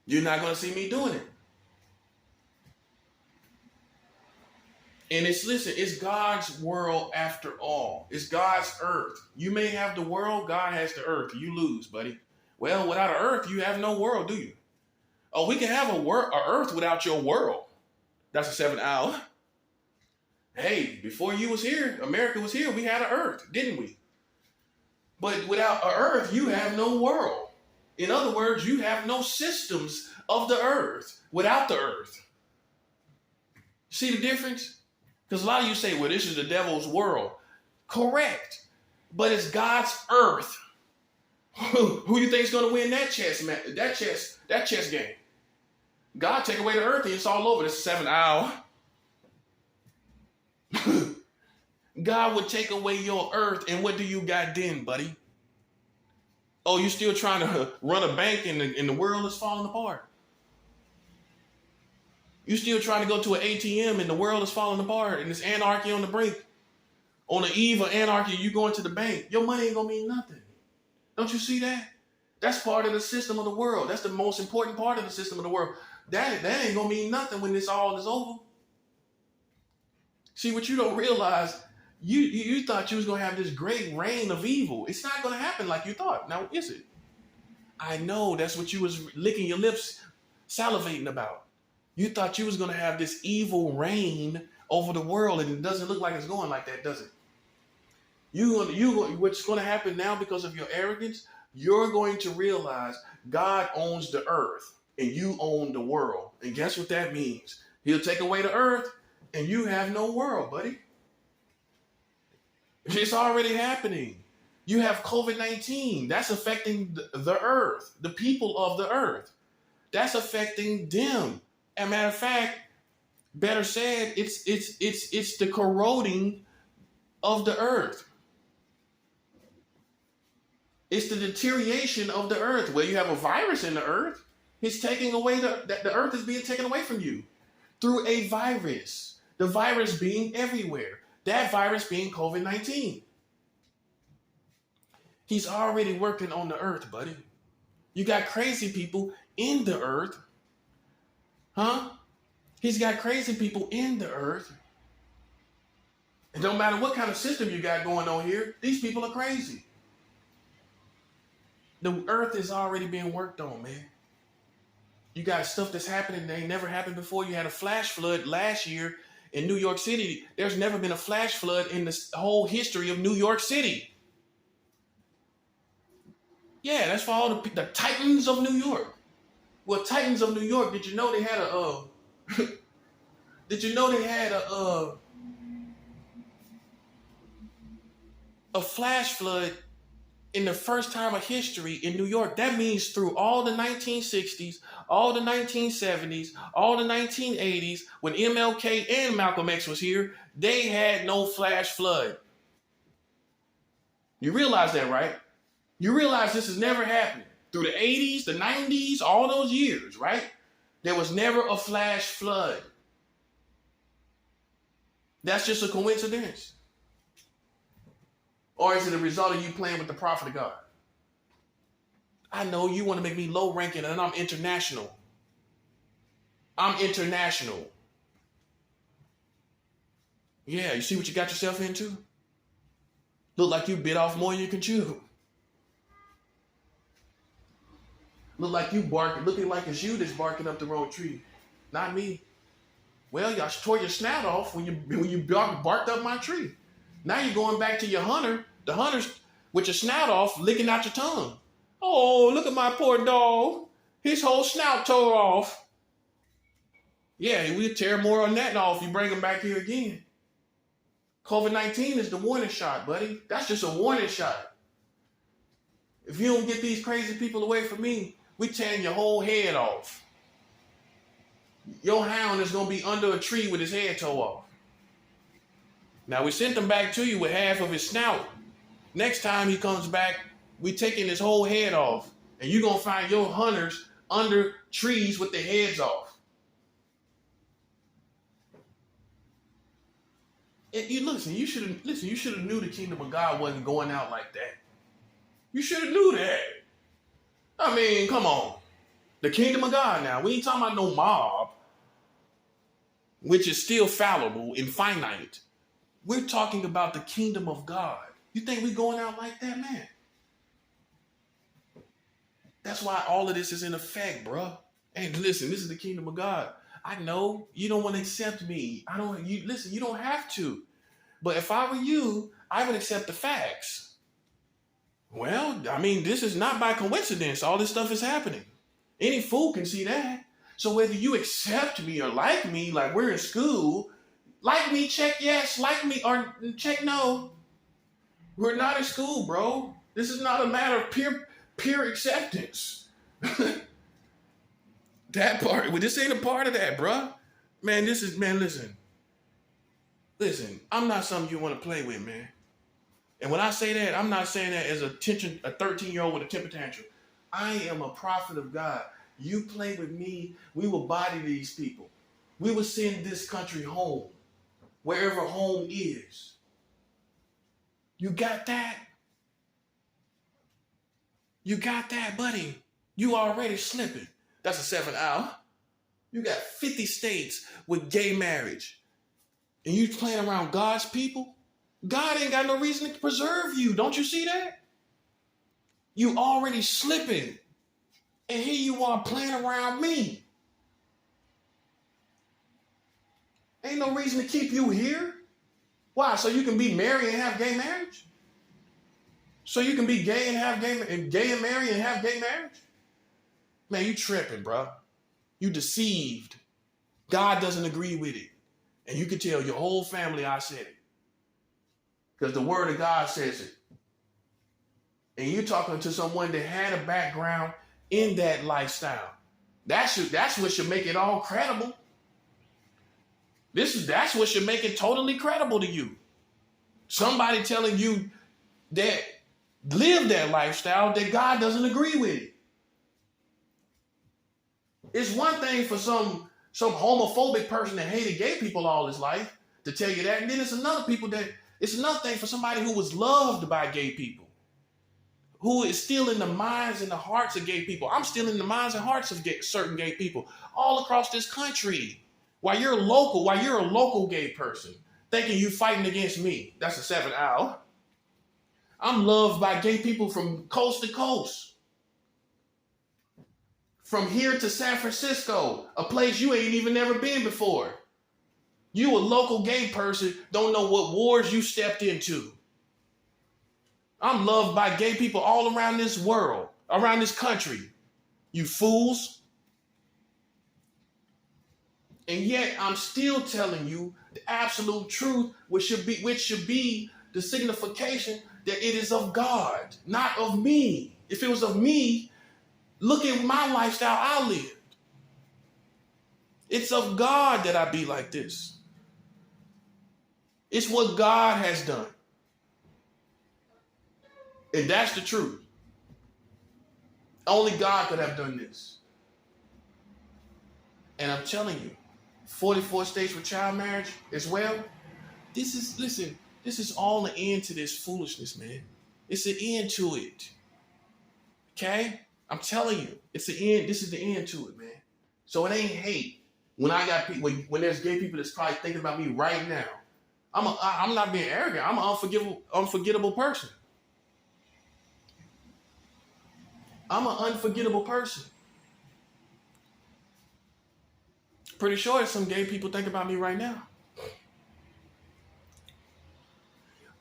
You're not going to see me doing it. And it's God's world after all. It's God's earth. You may have the world, God has the earth. You lose, buddy. Well, without an earth, you have no world, do you? Oh, we can have a earth without your world. That's a 7 hour. Hey, before you was here, America was here, we had an earth, didn't we? But without an earth, you have no world. In other words, you have no systems of the earth without the earth. See the difference? Because a lot of you say, well, this is the devil's world. Correct. But it's God's earth. Who you think is going to win that chess game? God take away the earth and it's all over. This 7th hour. God would take away your earth, and what do you got then, buddy? Oh, you still trying to run a bank and the world is falling apart. You still trying to go to an ATM and the world is falling apart and it's anarchy on the brink. On the eve of anarchy, you going to the bank. Your money ain't gonna mean nothing. Don't you see that? That's part of the system of the world. That's the most important part of the system of the world. That ain't gonna mean nothing when this all is over. See, what you don't realize, you thought you was gonna have this great reign of evil. It's not gonna happen like you thought. Now, is it? I know that's what you was licking your lips, salivating about. You thought you was gonna have this evil reign over the world, and it doesn't look like it's going like that, does it? What's gonna happen now because of your arrogance? You're going to realize God owns the earth and you own the world. And guess what that means? He'll take away the earth and you have no world, buddy. It's already happening. You have COVID-19. That's affecting the earth, the people of the earth. That's affecting them. As a matter of fact, better said, it's the corroding of the earth. It's the deterioration of the earth. Where you have a virus in the earth, it's taking away the earth is being taken away from you through a virus. The virus being everywhere. That virus being COVID-19. He's already working on the earth, buddy. You got crazy people in the earth. Huh? He's got crazy people in the earth. It don't matter what kind of system you got going on here. These people are crazy. The earth is already being worked on, man. You got stuff that's happening that ain't never happened before. You had a flash flood last year in New York City. There's never been a flash flood in the whole history of New York City. Yeah, that's for all the Titans of New York. Well, Titans of New York, did you know they had a flash flood in the first time of history in New York? That means through all the 1960s, all the 1970s, all the 1980s, when MLK and Malcolm X was here, they had no flash flood. You realize that, right? You realize this has never happened. Through the 80s, the 90s, all those years, right? There was never a flash flood. That's just a coincidence. Or is it a result of you playing with the prophet of God? I know you want to make me low ranking and I'm international. I'm international. Yeah, you see what you got yourself into? Look like you bit off more than you can chew. Look like you barking, looking like it's you that's barking up the wrong tree. Not me. Well, y'all tore your snout off when you barked up my tree. Now you're going back to your hunter, the hunters with your snout off, licking out your tongue. Oh, look at my poor dog. His whole snout tore off. Yeah, we'll tear more on that off if you bring him back here again. COVID-19 is the warning shot, buddy. That's just a warning shot. If you don't get these crazy people away from me, we tearing your whole head off. Your hound is going to be under a tree with his head tore off. Now, we sent him back to you with half of his snout. Next time he comes back, we taking his whole head off. And you're going to find your hunters under trees with their heads off. And you should have knew the kingdom of God wasn't going out like that. You should have knew that. I mean, come on. The kingdom of God now. We ain't talking about no mob, which is still fallible and finite. We're talking about the kingdom of God. You think we going out like that, man? That's why all of this is in effect, bro. And listen, this is the kingdom of God. I know you don't want to accept me. Listen, you don't have to. But if I were you, I would accept the facts. Well, I mean, this is not by coincidence. All this stuff is happening. Any fool can see that. So whether you accept me or like me, like we're in school, like me, check yes, like me, or check no. We're not in school, bro. This is not a matter of peer acceptance. That part, well, this ain't a part of that, bro. Man, listen. Listen, I'm not something you want to play with, man. And when I say that, I'm not saying that as a 13-year-old with a temper tantrum. I am a prophet of God. You play with me, we will body these people. We will send this country home, wherever home is. You got that? You got that, buddy? You already slipping. That's a 7th hour. You got 50 states with gay marriage. And you playing around God's people? God ain't got no reason to preserve you. Don't you see that? You already slipping. And here you are playing around me. Ain't no reason to keep you here. Why? So you can be married and have gay marriage? So you can be gay and have gay and marry and have gay marriage? Man, you tripping, bro. You deceived. God doesn't agree with it. And you can tell your whole family I said it. Because the word of God says it. And you're talking to someone that had a background in that lifestyle. That's what should make it all credible. That's what should make it totally credible to you. Somebody telling you that live that lifestyle that God doesn't agree with it. It's one thing for some homophobic person that hated gay people all his life to tell you that, and then it's another thing for somebody who was loved by gay people, who is still in the minds and the hearts of gay people. I'm still in the minds and hearts of certain gay people all across this country. While you're a local gay person, thinking you're fighting against me. That's a 7th hour. I'm loved by gay people from coast to coast. From here to San Francisco, a place you ain't even never been before. You a local gay person, don't know what wars you stepped into. I'm loved by gay people all around this world, around this country. You fools. And yet I'm still telling you the absolute truth, which should be the signification that it is of God, not of me. If it was of me, look at my lifestyle I lived. It's of God that I be like this. It's what God has done. And that's the truth. Only God could have done this. And I'm telling you, 44 states with child marriage as well. This is all the end to this foolishness, man. It's the end to it. Okay? I'm telling you, it's the end. This is the end to it, man. So it ain't hate. When I got people, when there's gay people that's probably thinking about me right now, I'm not being arrogant. I'm an unforgettable person. I'm an unforgettable person. Pretty sure there's some gay people think about me right now.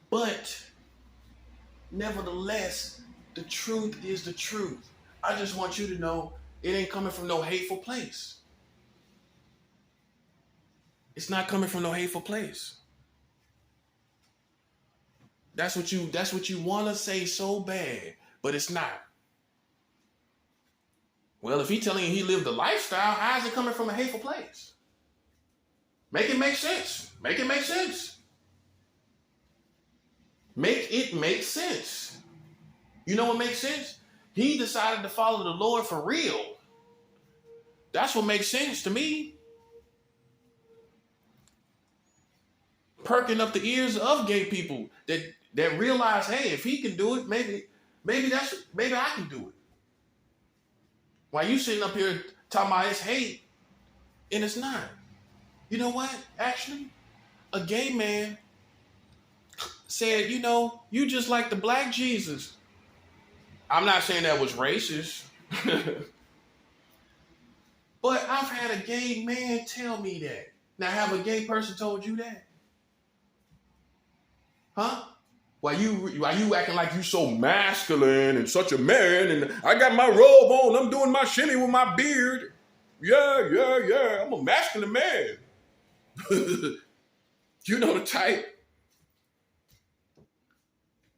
But nevertheless, the truth is the truth. I just want you to know it ain't coming from no hateful place. It's not coming from no hateful place. That's what you want to say so bad, but it's not. Well, if he's telling you he lived a lifestyle, how is it coming from a hateful place? Make it make sense. Make it make sense. Make it make sense. You know what makes sense? He decided to follow the Lord for real. That's what makes sense to me. Perking up the ears of gay people that realize, hey, if he can do it, maybe I can do it. While you sitting up here talking about it's hate, and it's not. You know what? Actually, a gay man said, you just like the black Jesus. I'm not saying that was racist. But I've had a gay man tell me that. Now, have a gay person told you that? Huh? Why you acting like you so masculine and such a man, and I got my robe on, I'm doing my shimmy with my beard. Yeah, I'm a masculine man. You know the type.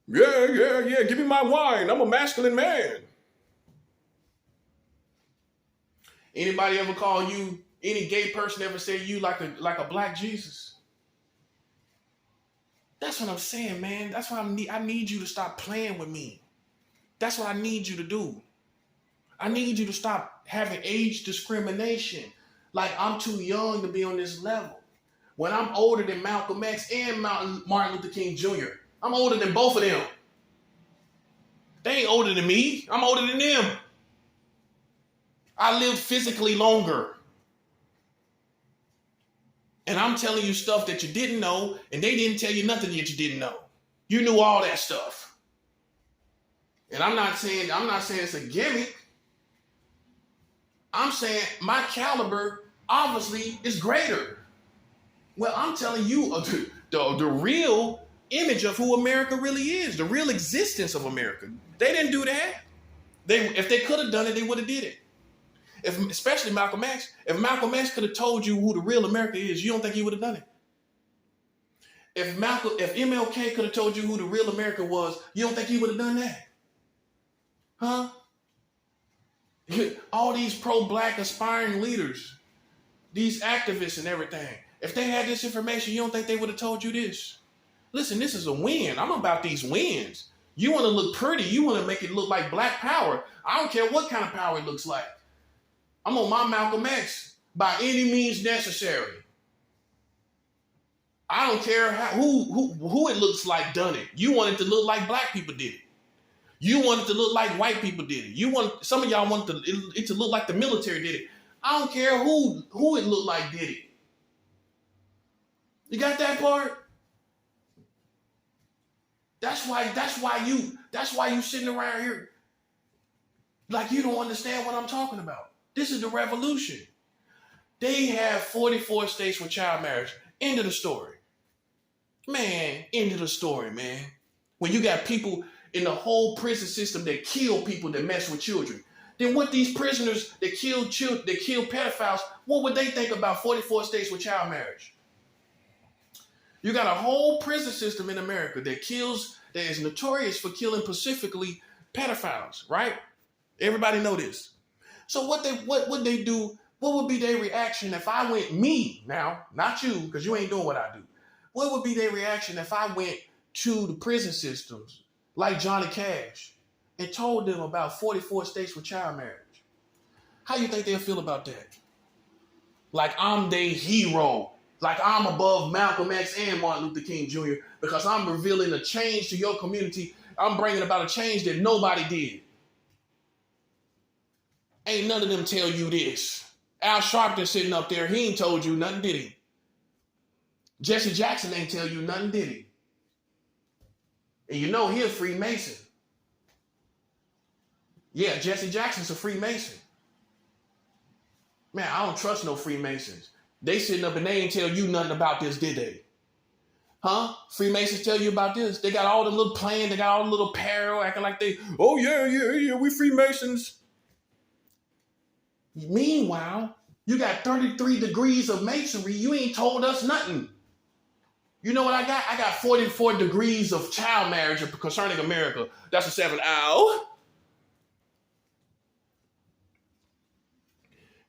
Yeah, give me my wine. I'm a masculine man. Anybody ever call you, any gay person ever say you like a black Jesus? That's what I'm saying, man. That's why I need you to stop playing with me. That's what I need you to do. I need you to stop having age discrimination. Like I'm too young to be on this level. When I'm older than Malcolm X and Martin Luther King Jr., I'm older than both of them. They ain't older than me. I'm older than them. I lived physically longer. And I'm telling you stuff that you didn't know, and they didn't tell you nothing that you didn't know. You knew all that stuff. And I'm not saying it's a gimmick. I'm saying my caliber obviously is greater. Well, I'm telling you the real image of who America really is, the real existence of America. They didn't do that. If they could have done it, they would have did it. Especially Malcolm X. If Malcolm X could have told you who the real America is, you don't think he would have done it? If MLK could have told you who the real America was, you don't think he would have done that? Huh? All these pro-black aspiring leaders, these activists and everything, if they had this information, you don't think they would have told you this? Listen, this is a win. I'm about these wins. You want to look pretty. You want to make it look like black power. I don't care what kind of power it looks like. I'm on my Malcolm X by any means necessary. I don't care who it looks like done it. You want it to look like black people did it. You want it to look like white people did it. Some of y'all want it to look like the military did it. I don't care who it looked like did it. You got that part? That's why you sitting around here like you don't understand what I'm talking about. This is the revolution. They have 44 states with child marriage. End of the story. Man, end of the story, man. When you got people in the whole prison system that kill people that mess with children, then what these prisoners that kill children, that kill pedophiles, what would they think about 44 states with child marriage? You got a whole prison system in America that is notorious for killing specifically pedophiles, right? Everybody know this. So what would they do? What would be their reaction if I went, me now, not you, because you ain't doing what I do. What would be their reaction if I went to the prison systems like Johnny Cash and told them about 44 states with child marriage? How you think they'll feel about that? Like I'm their hero. Like I'm above Malcolm X and Martin Luther King Jr. because I'm revealing a change to your community. I'm bringing about a change that nobody did. Ain't none of them tell you this. Al Sharpton sitting up there, he ain't told you nothing, did he? Jesse Jackson ain't tell you nothing, did he? And you know he a Freemason. Yeah, Jesse Jackson's a Freemason. Man, I don't trust no Freemasons. They sitting up and they ain't tell you nothing about this, did they? Huh? Freemasons tell you about this. They got all the little plan, they got all the little apparel, acting like oh yeah, we Freemasons. Meanwhile, you got 33 degrees of masonry. You ain't told us nothing. You know what I got? I got 44 degrees of child marriage concerning America. That's a 7. Ow.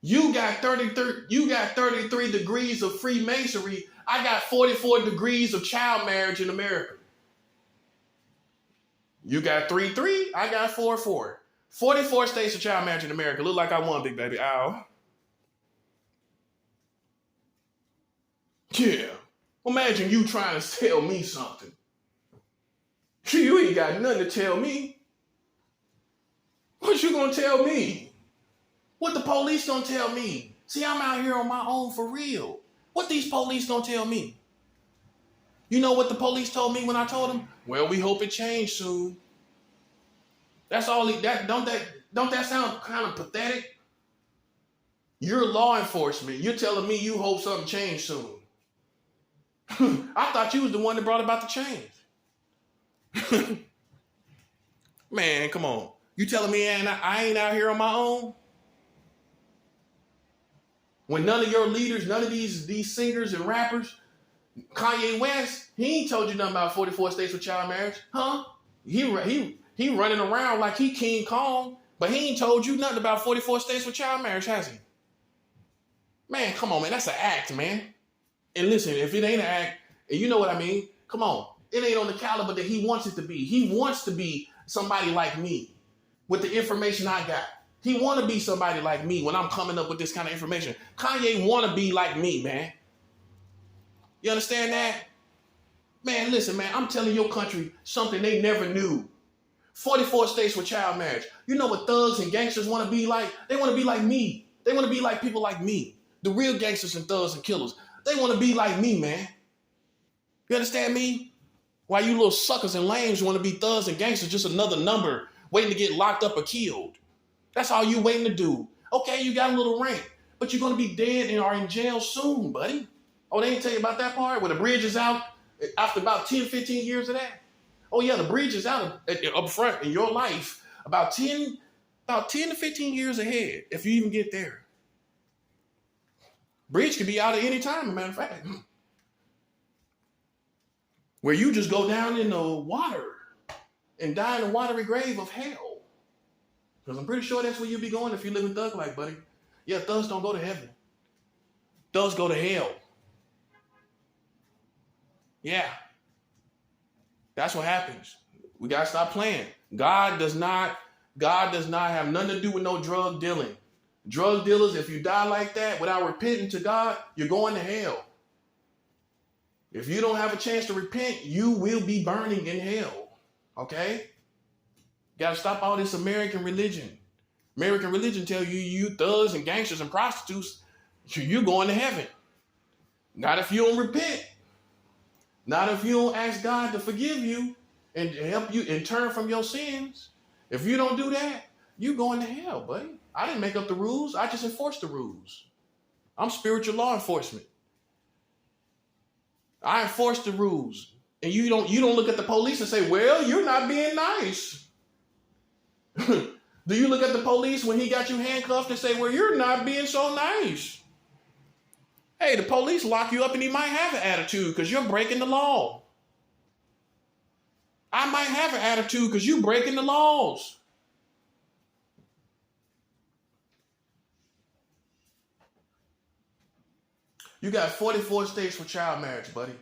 You got 33 degrees of Freemasonry. I got 44 degrees of child marriage in America. You got 3-3. I got 4-4. 44 states of child marriage in America. Look like I won, big baby. Ow. Yeah. Imagine you trying to tell me something. You ain't got nothing to tell me. What you gonna tell me? What the police gonna tell me? See, I'm out here on my own for real. What these police gonna tell me? You know what the police told me when I told them? Well, we hope it changed soon. That's all. Don't that sound kind of pathetic? You're law enforcement. You're telling me you hope something changed soon. I thought you was the one that brought about the change. Man, come on. You telling me I ain't out here on my own? When none of your leaders, none of these singers and rappers, Kanye West, he ain't told you nothing about 44 states with child marriage, huh? He running around like he King Kong, but he ain't told you nothing about 44 states with child marriage, has he? Man, come on, man. That's an act, man. And listen, if it ain't an act, and you know what I mean, come on. It ain't on the caliber that he wants it to be. He wants to be somebody like me with the information I got. He want to be somebody like me when I'm coming up with this kind of information. Kanye want to be like me, man. You understand that? Man, listen, man, I'm telling your country something they never knew. 44 states with child marriage. You know what thugs and gangsters want to be like? They want to be like me. They want to be like people like me. The real gangsters and thugs and killers. They want to be like me, man. You understand me? Why you little suckers and lames want to be thugs and gangsters, just another number waiting to get locked up or killed. That's all you waiting to do. Okay, you got a little rank, but you're going to be dead and are in jail soon, buddy. Oh, they didn't tell you about that part where the bridge is out after about 10, 15 years of that? Oh, yeah, the bridge is out up front in your life about 10 to 15 years ahead, if you even get there. Bridge could be out at any time, as a matter of fact. Where you just go down in the water and die in a watery grave of hell. Because I'm pretty sure that's where you'll be going if you live in thug life, buddy. Yeah, thugs don't go to heaven. Thugs go to hell. Yeah. That's what happens. We got to stop playing. God does not have nothing to do with no drug dealing. Drug dealers, if you die like that without repenting to God, you're going to hell. If you don't have a chance to repent, you will be burning in hell. Okay? Got to stop all this American religion. American religion tell you thugs and gangsters and prostitutes, you're going to heaven. Not if you don't repent. Not if you don't ask God to forgive you and help you and turn from your sins. If you don't do that, you're going to hell, buddy. I didn't make up the rules. I just enforce the rules. I'm spiritual law enforcement. I enforce the rules. And you don't look at the police and say, well, you're not being nice. Do you look at the police when he got you handcuffed and say, well, you're not being so nice? Hey, the police lock you up and he might have an attitude because you're breaking the law. I might have an attitude because you're breaking the laws. You got 44 states for child marriage, buddy.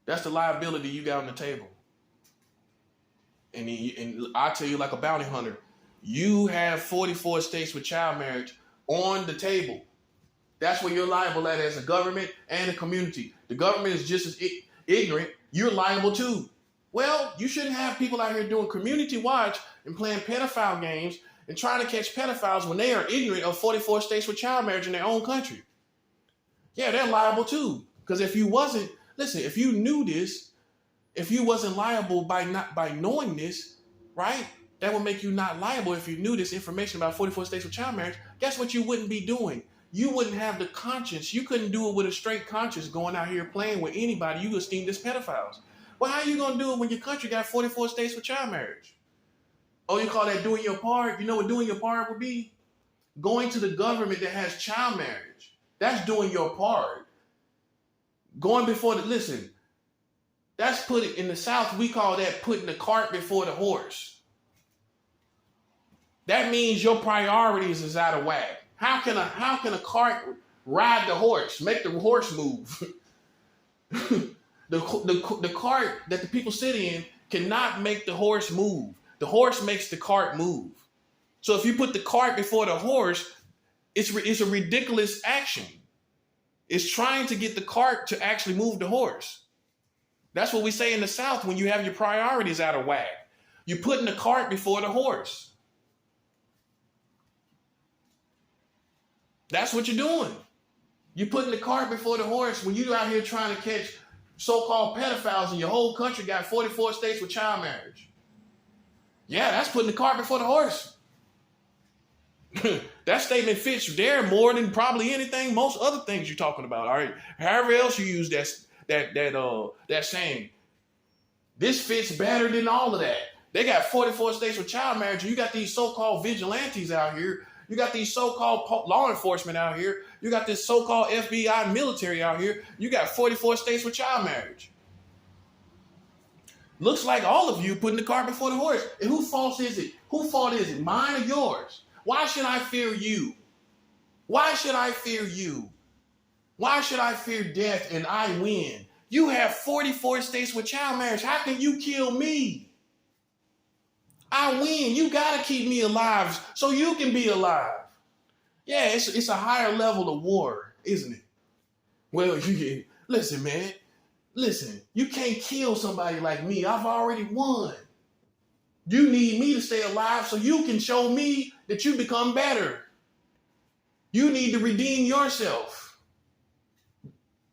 That's the liability you got on the table. And I tell you like a bounty hunter, you have 44 states with child marriage on the table. That's where you're liable at as a government and a community. The government is just as ignorant. You're liable too. Well, you shouldn't have people out here doing community watch and playing pedophile games and trying to catch pedophiles when they are ignorant of 44 states with child marriage in their own country. Yeah, they're liable too. Because if you wasn't, listen, if you knew this, if you wasn't liable by knowing this, right? That would make you not liable if you knew this information about 44 states with child marriage. Guess what you wouldn't be doing? You wouldn't have the conscience. You couldn't do it with a straight conscience going out here playing with anybody you esteem as pedophiles. Well, how are you going to do it when your country got 44 states with child marriage? Oh, you call that doing your part? You know what doing your part would be? Going to the government that has child marriage. That's doing your part. Going before listen, that's putting, in the South, we call that putting the cart before the horse. That means your priorities is out of whack. How can a cart ride the horse, make the horse move? The cart that the people sit in cannot make the horse move. The horse makes the cart move. So if you put the cart before the horse, it's a ridiculous action. It's trying to get the cart to actually move the horse. That's what we say in the South when you have your priorities out of whack. You're putting the cart before the horse. That's what you're doing. You're putting the cart before the horse when you're out here trying to catch so-called pedophiles and your whole country got 44 states with child marriage. Yeah, that's putting the cart before the horse. That statement fits there more than probably anything, most other things you're talking about. All right. However else you use that saying. This fits better than all of that. They got 44 states with child marriage, and you got these so-called vigilantes out here. You got these so-called law enforcement out here. You got this so-called FBI military out here. You got 44 states with child marriage. Looks like all of you putting the cart before the horse. And whose fault is it? Whose fault is it? Mine or yours? Why should I fear you? Why should I fear you? Why should I fear death and I win? You have 44 states with child marriage. How can you kill me? I win. You got to keep me alive so you can be alive. Yeah, it's a higher level of war, isn't it? Well, listen, man. Listen, you can't kill somebody like me. I've already won. You need me to stay alive so you can show me that you become better. You need to redeem yourself.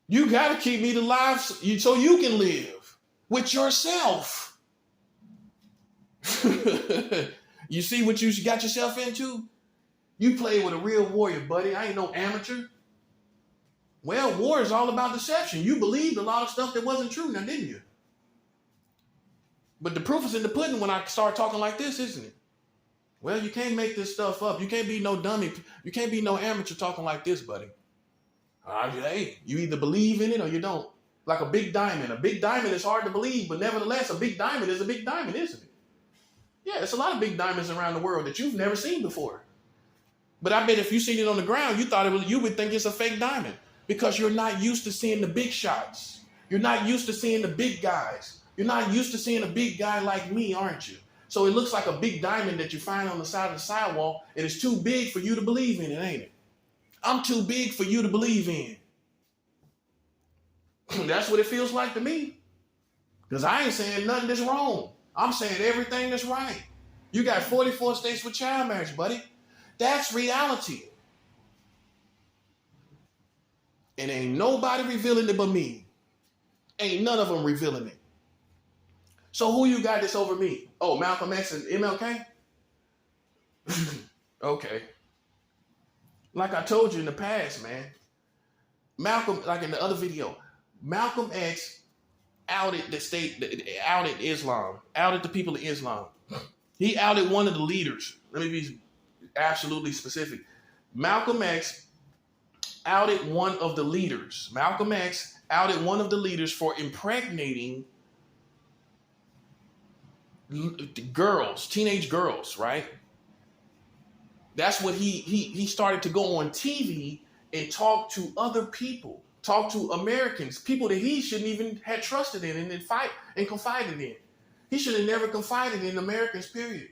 You got to keep me alive so you can live with yourself. You see what you got yourself into? You play with a real warrior, buddy. I ain't no amateur. Well, war is all about deception. You believed a lot of stuff that wasn't true now, didn't you? But the proof is in the pudding when I start talking like this, isn't it? Well, you can't make this stuff up. You can't be no dummy. You can't be no amateur talking like this, buddy. Hey, you either believe in it or you don't. Like a big diamond. A big diamond is hard to believe, but nevertheless, a big diamond is a big diamond, isn't it? Yeah, there's a lot of big diamonds around the world that you've never seen before. But I bet if you seen it on the ground, you would think it's a fake diamond because you're not used to seeing the big shots. You're not used to seeing the big guys. You're not used to seeing a big guy like me, aren't you? So it looks like a big diamond that you find on the side of the sidewalk, and it's too big for you to believe in it, ain't it? I'm too big for you to believe in. That's what it feels like to me. Because I ain't saying nothing that's wrong. I'm saying everything that's right. You got 44 states with child marriage, buddy. That's reality. And ain't nobody revealing it but me. Ain't none of them revealing it. So who you got this over me? Oh, Malcolm X and MLK? Okay. Like I told you in the past, man. Malcolm, like in the other video, Malcolm X outed the state, outed Islam, outed the people of Islam. He outed one of the leaders. Let me be absolutely specific. Malcolm X outed one of the leaders. Malcolm X outed one of the leaders for impregnating girls, teenage girls, right? That's what he started to go on TV and talk to other people, talk to Americans, people that he shouldn't even have trusted in and fight and confided in. He should have never confided in Americans, period.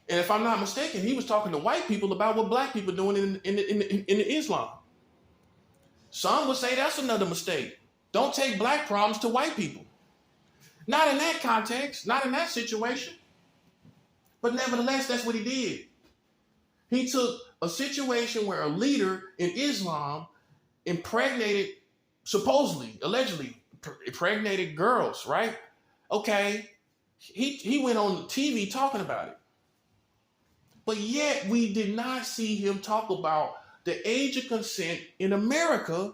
And if I'm not mistaken, he was talking to white people about what black people are doing in Islam. Some would say that's another mistake. Don't take black problems to white people. Not in that context, not in that situation. But nevertheless, that's what he did. He took a situation where a leader in Islam impregnated, supposedly, allegedly, impregnated girls, right? Okay, he went on TV talking about it. But yet we did not see him talk about the age of consent in America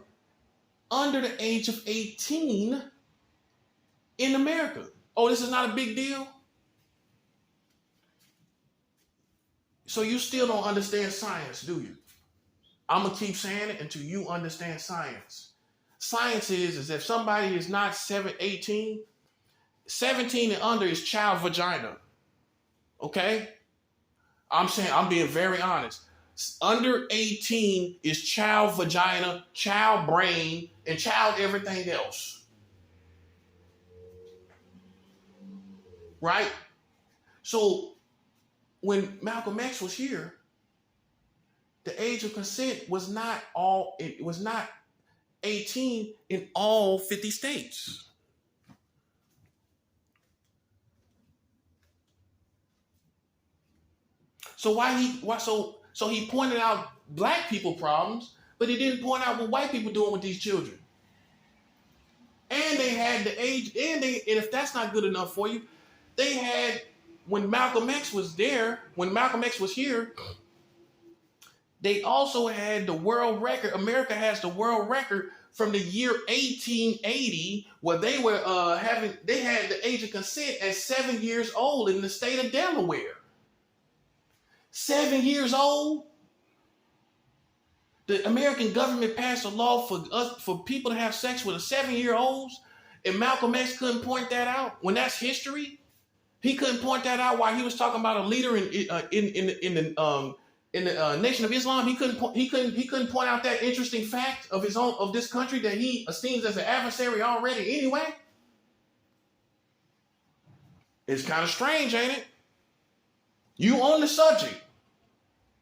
under the age of 18 in America. Oh, this is not a big deal? So you still don't understand science, do you? I'm going to keep saying it until you understand science. Science is if somebody is not 18, 17 and under is child vagina. Okay? I'm being very honest. Under 18 is child vagina, child brain, and child everything else. Right? So when Malcolm X was here, the age of consent was not 18 in all 50 states. So so he pointed out black people problems, but he didn't point out what white people doing with these children. And they had the age, and if that's not good enough for you, they had, when Malcolm X was here, They also had the world record. America has the world record from the year 1880, where they were they had the age of consent at 7 years old in the state of Delaware. 7 years old. The American government passed a law for people to have sex with a 7-year-olds, and Malcolm X couldn't point that out. When that's history, he couldn't point that out while he was talking about a leader in the Nation of Islam. He couldn't point out that interesting fact of this country that he esteems as an adversary already. Anyway, it's kind of strange, ain't it? You on the subject.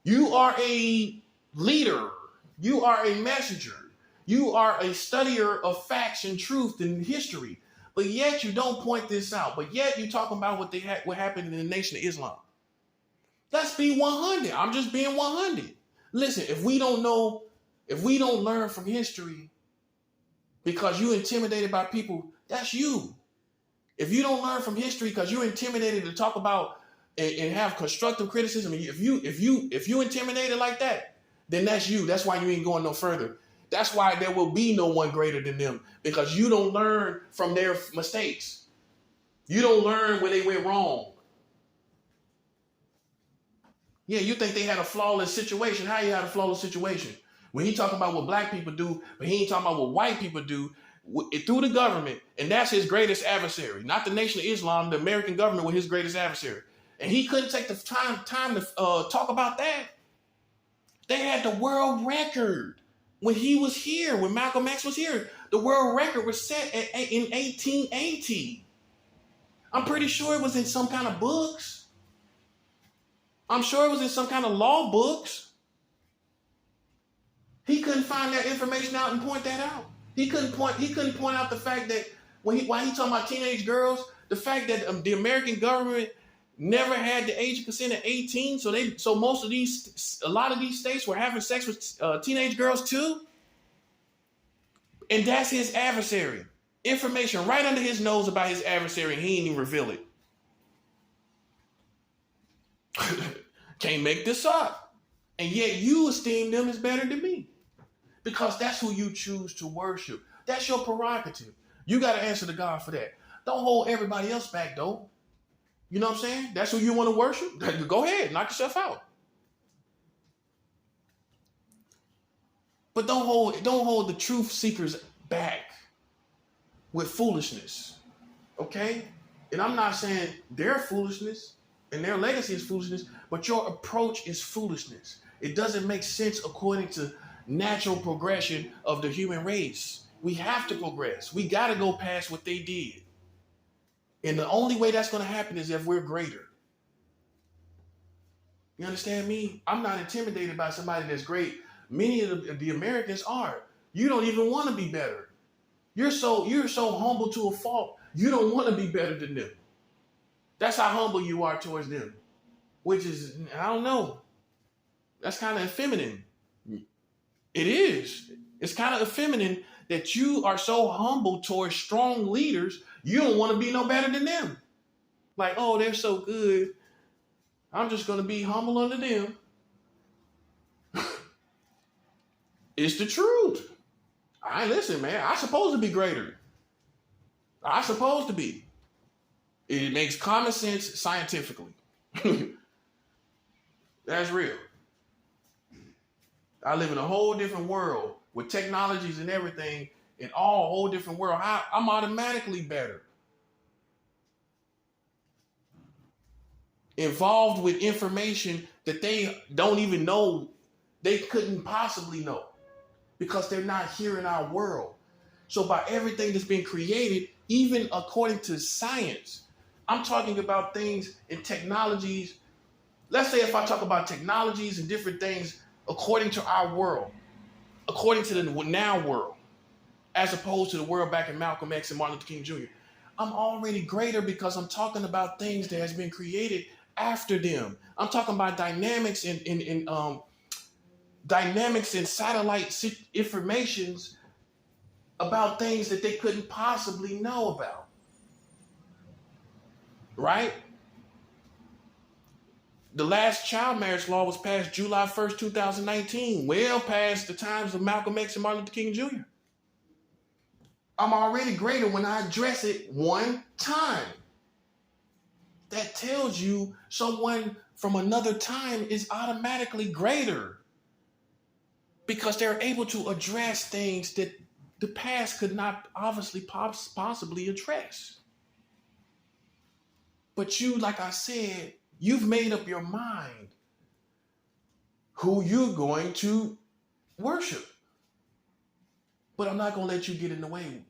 You are a leader. You are a messenger. You are a studier of facts and truth and history. But yet you don't point this out. But yet you talking about what happened in the Nation of Islam. Let's be 100. I'm just being 100. Listen, if we don't learn from history because you're intimidated by people, that's you. If you don't learn from history because you're intimidated to talk about and have constructive criticism, if you intimidated like that, then that's you. That's why you ain't going no further. That's why there will be no one greater than them, because you don't learn from their mistakes. You don't learn where they went wrong. Yeah, you think they had a flawless situation. How you had a flawless situation? When he talking about what black people do, but he ain't talking about what white people do through the government, and that's his greatest adversary. Not the Nation of Islam, the American government was his greatest adversary. And he couldn't take the time to talk about that. They had the world record when he was here, when Malcolm X was here. The world record was set in 1880. I'm pretty sure it was in some kind of books. I'm sure it was in some kind of law books. He couldn't find that information out and point that out. He couldn't point out the fact that while he talking about teenage girls, the fact that the American government never had the age of consent at 18, so a lot of these states were having sex with teenage girls too. And that's his adversary. Information right under his nose about his adversary, and he didn't even reveal it. Can't make this up. And yet you esteem them as better than me, because that's who you choose to worship. That's your prerogative. You got to answer to God for that. Don't hold everybody else back, though. You know what I'm saying? That's who you want to worship. Go ahead, knock yourself out. But don't hold the truth seekers back with foolishness. Okay? And I'm not saying their foolishness and their legacy is foolishness, but your approach is foolishness. It doesn't make sense according to natural progression of the human race. We have to progress. We got to go past what they did. And the only way that's going to happen is if we're greater. You understand me? I'm not intimidated by somebody that's great. Many of the Americans are. You don't even want to be better. You're so humble to a fault. You don't want to be better than them. That's how humble you are towards them. Which is, I don't know. That's kind of effeminate. It is. It's kind of effeminate that you are so humble towards strong leaders, you don't want to be no better than them. Like, oh, they're so good, I'm just going to be humble under them. It's the truth. Listen, man, I'm supposed to be greater. I'm supposed to be. It makes common sense scientifically. That's real. I live in a whole different world with technologies and everything, in all whole different world. I'm automatically better. Involved with information that they don't even know, they couldn't possibly know, because they're not here in our world. So by everything that's been created, even according to science, I'm talking about things and technologies. Let's say if I talk about technologies and different things according to our world, according to the now world, as opposed to the world back in Malcolm X and Martin Luther King Jr., I'm already greater because I'm talking about things that has been created after them. I'm talking about dynamics and dynamics and satellite informations about things that they couldn't possibly know about. Right? The last child marriage law was passed July 1st, 2019, well past the times of Malcolm X and Martin Luther King Jr. I'm already greater when I address it one time. That tells you someone from another time is automatically greater because they're able to address things that the past could not obviously possibly address. But you, like I said, you've made up your mind who you're going to worship. But I'm not going to let you get in the way.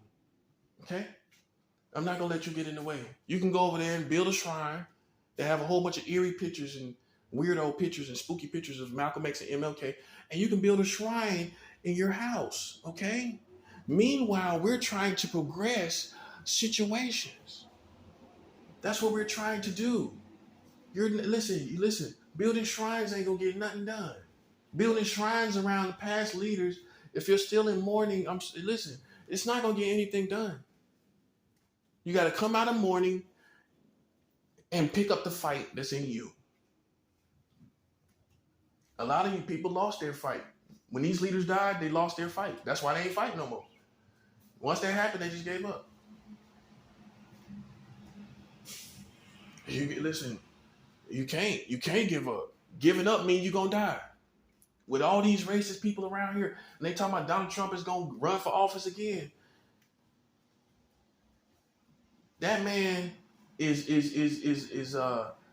Okay? I'm not going to let you get in the way. You can go over there and build a shrine that have a whole bunch of eerie pictures and weirdo pictures and spooky pictures of Malcolm X and MLK. And you can build a shrine in your house. Okay? Meanwhile, we're trying to progress situations. That's what we're trying to do. Listen, building shrines ain't gonna get nothing done. Building shrines around the past leaders, if you're still in mourning, listen, it's not gonna get anything done. You gotta come out of mourning and pick up the fight that's in you. A lot of you people lost their fight. When these leaders died, they lost their fight. That's why they ain't fighting no more. Once that happened, they just gave up. Listen, you can't give up. Giving up means you're gonna die. With all these racist people around here, and they talking about Donald Trump is gonna run for office again. That man is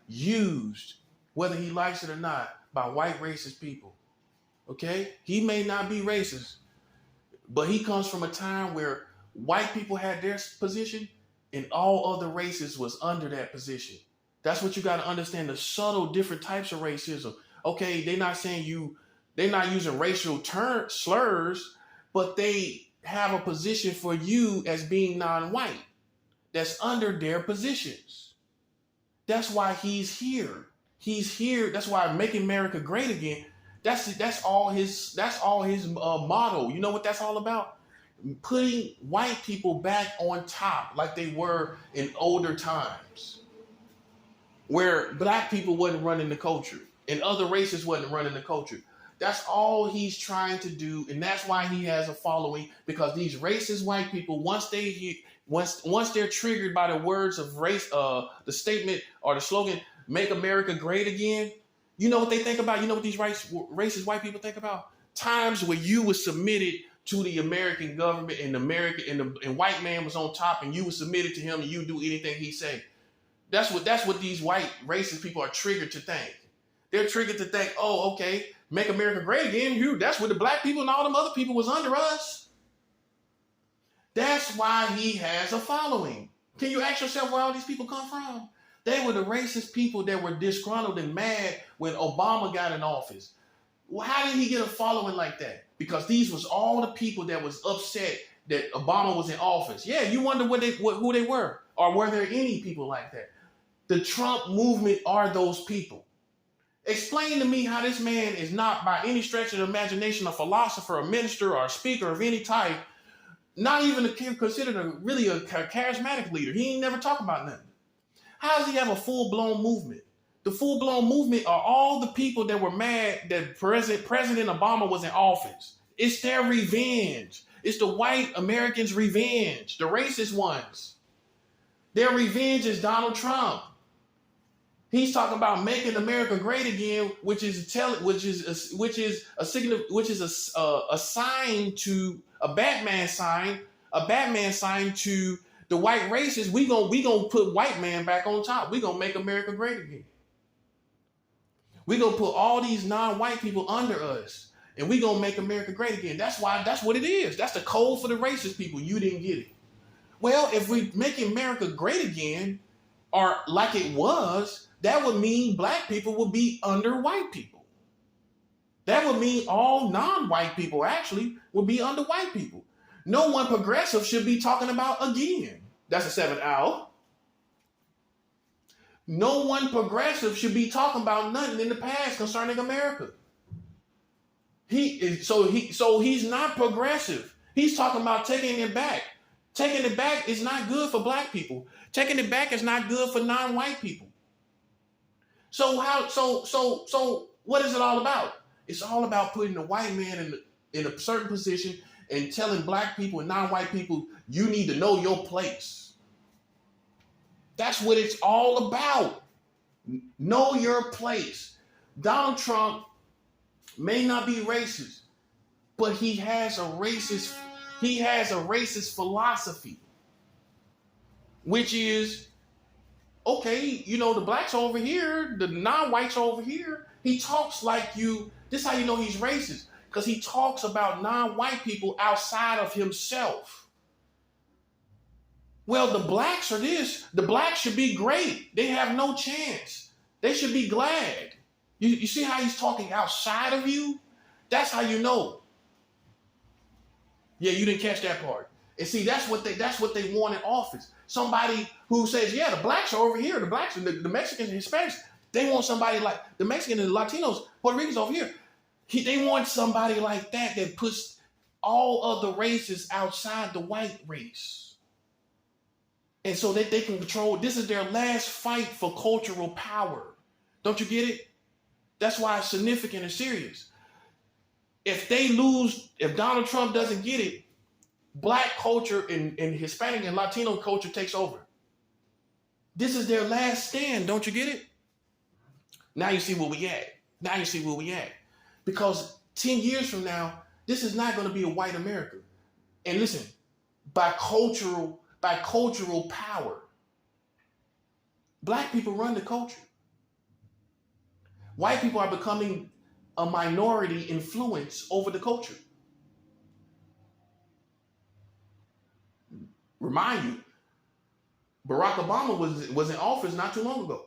used, whether he likes it or not, by white racist people. Okay? He may not be racist, but he comes from a time where white people had their position and all other races was under that position. That's what you got to understand, the subtle different types of racism. Okay, they're not using racial slurs, but they have a position for you as being non-white that's under their positions. That's why he's here. He's here. That's why Making America Great Again. That's all his motto. You know what that's all about? Putting white people back on top like they were in older times, where black people wasn't running the culture and other races wasn't running the culture. That's all he's trying to do, and that's why he has a following, because these racist white people, once they're triggered by the words of race, the statement or the slogan, "Make America Great Again," you know what they think about? You know what these racist white people think about? Times where you were submitted to the American government and white man was on top and you were submitted to him and you do anything he say. That's what these white racist people are triggered to think. They're triggered to think, oh, okay, make America great again. That's what the black people and all them other people was under us. That's why he has a following. Can you ask yourself where all these people come from? They were the racist people that were disgruntled and mad when Obama got in office. Well, how did he get a following like that? Because these was all the people that was upset that Obama was in office. Yeah, you wonder who they were, or were there any people like that? The Trump movement are those people. Explain to me how this man is not by any stretch of the imagination a philosopher, a minister, or a speaker of any type, not even considered really a charismatic leader. He ain't never talk about nothing. How does he have a full-blown movement? The full-blown movement are all the people that were mad that President Obama was in office. It's their revenge. It's the white Americans' revenge, the racist ones. Their revenge is Donald Trump. He's talking about making America great again, which is a sign to a Batman sign to the white races. We gonna put white man back on top. We gonna make America great again. We gonna put all these non-white people under us, and we gonna make America great again. That's what it is. That's the code for the racist people. You didn't get it. Well, if we make America great again, or like it was, that would mean black people would be under white people. That would mean all non-white people actually would be under white people. No one progressive should be talking about again. That's a 7th hour. No one progressive should be talking about nothing in the past concerning America. He's not progressive. He's talking about taking it back. Taking it back is not good for black people. Taking it back is not good for non-white people. So what is it all about? It's all about putting the white man in a certain position and telling black people and non-white people, you need to know your place. That's what it's all about. Know your place. Donald Trump may not be racist, but he has a racist philosophy, which is, okay, you know, the blacks are over here, the non-whites are over here. He talks like you. This is how you know he's racist, because he talks about non-white people outside of himself. Well, the blacks are this. The blacks should be great. They have no chance. They should be glad. You see how he's talking outside of you? That's how you know. Yeah, you didn't catch that part. And see, that's what they want in office. Somebody who says, yeah, the blacks are over here. The blacks, the Mexicans and Hispanics, they want somebody like the Mexicans and the Latinos, Puerto Ricans over here. They want somebody like that puts all of the races outside the white race. And so that they can control. This is their last fight for cultural power. Don't you get it? That's why it's significant and serious. If they lose, if Donald Trump doesn't get it, black culture and Hispanic and Latino culture takes over. This is their last stand. Don't you get it? Now you see where we at. Because 10 years from now, this is not going to be a white America. And listen, by cultural power, black people run the culture. White people are becoming a minority influence over the culture. Remind you, Barack Obama was in office not too long ago.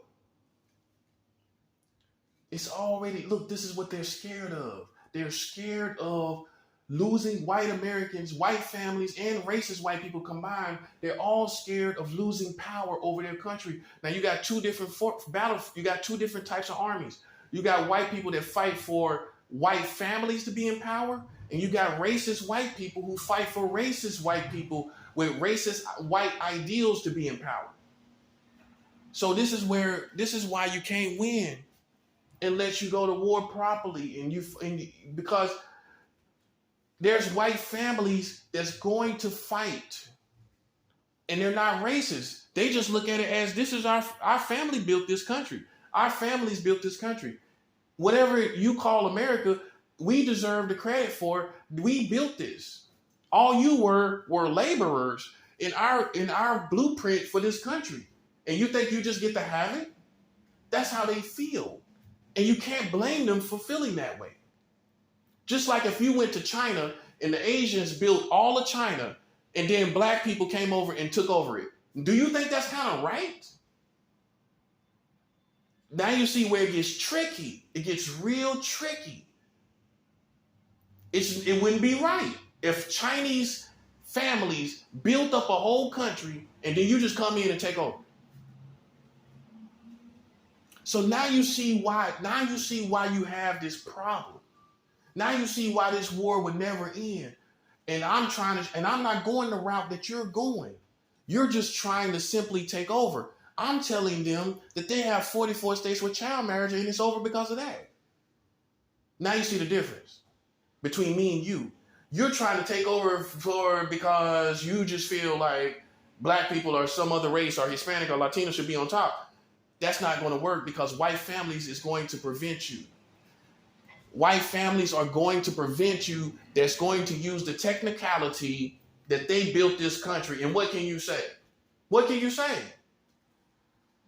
It's already, look, this is what they're scared of. They're scared of losing white Americans, white families, and racist white people combined. They're all scared of losing power over their country. Now you got two different you got two different types of armies. You got white people that fight for white families to be in power, and you got racist white people who fight for racist white people with racist white ideals to be in power. So this is why you can't win unless you go to war properly, because there's white families that's going to fight, and they're not racist. They just look at it as, this is our family built this country. Our families built this country. Whatever you call America, we deserve the credit for. We built this. All you were laborers in our blueprint for this country. And you think you just get to have it? That's how they feel. And you can't blame them for feeling that way. Just like if you went to China and the Asians built all of China and then black people came over and took over it. Do you think that's kind of right? Now you see where it gets tricky. It gets real tricky. It wouldn't be right if Chinese families built up a whole country and then you just come in and take over. So now you see why you have this problem. Now you see why this war would never end. And I'm not going the route that you're going. You're just trying to simply take over. I'm telling them that they have 44 states with child marriage and it's over because of that. Now you see the difference between me and you. You're trying to take over because you just feel like black people or some other race or Hispanic or Latino should be on top. That's not going to work because white families is going to prevent you. White families are going to prevent you. That's going to use the technicality that they built this country. And what can you say? What can you say?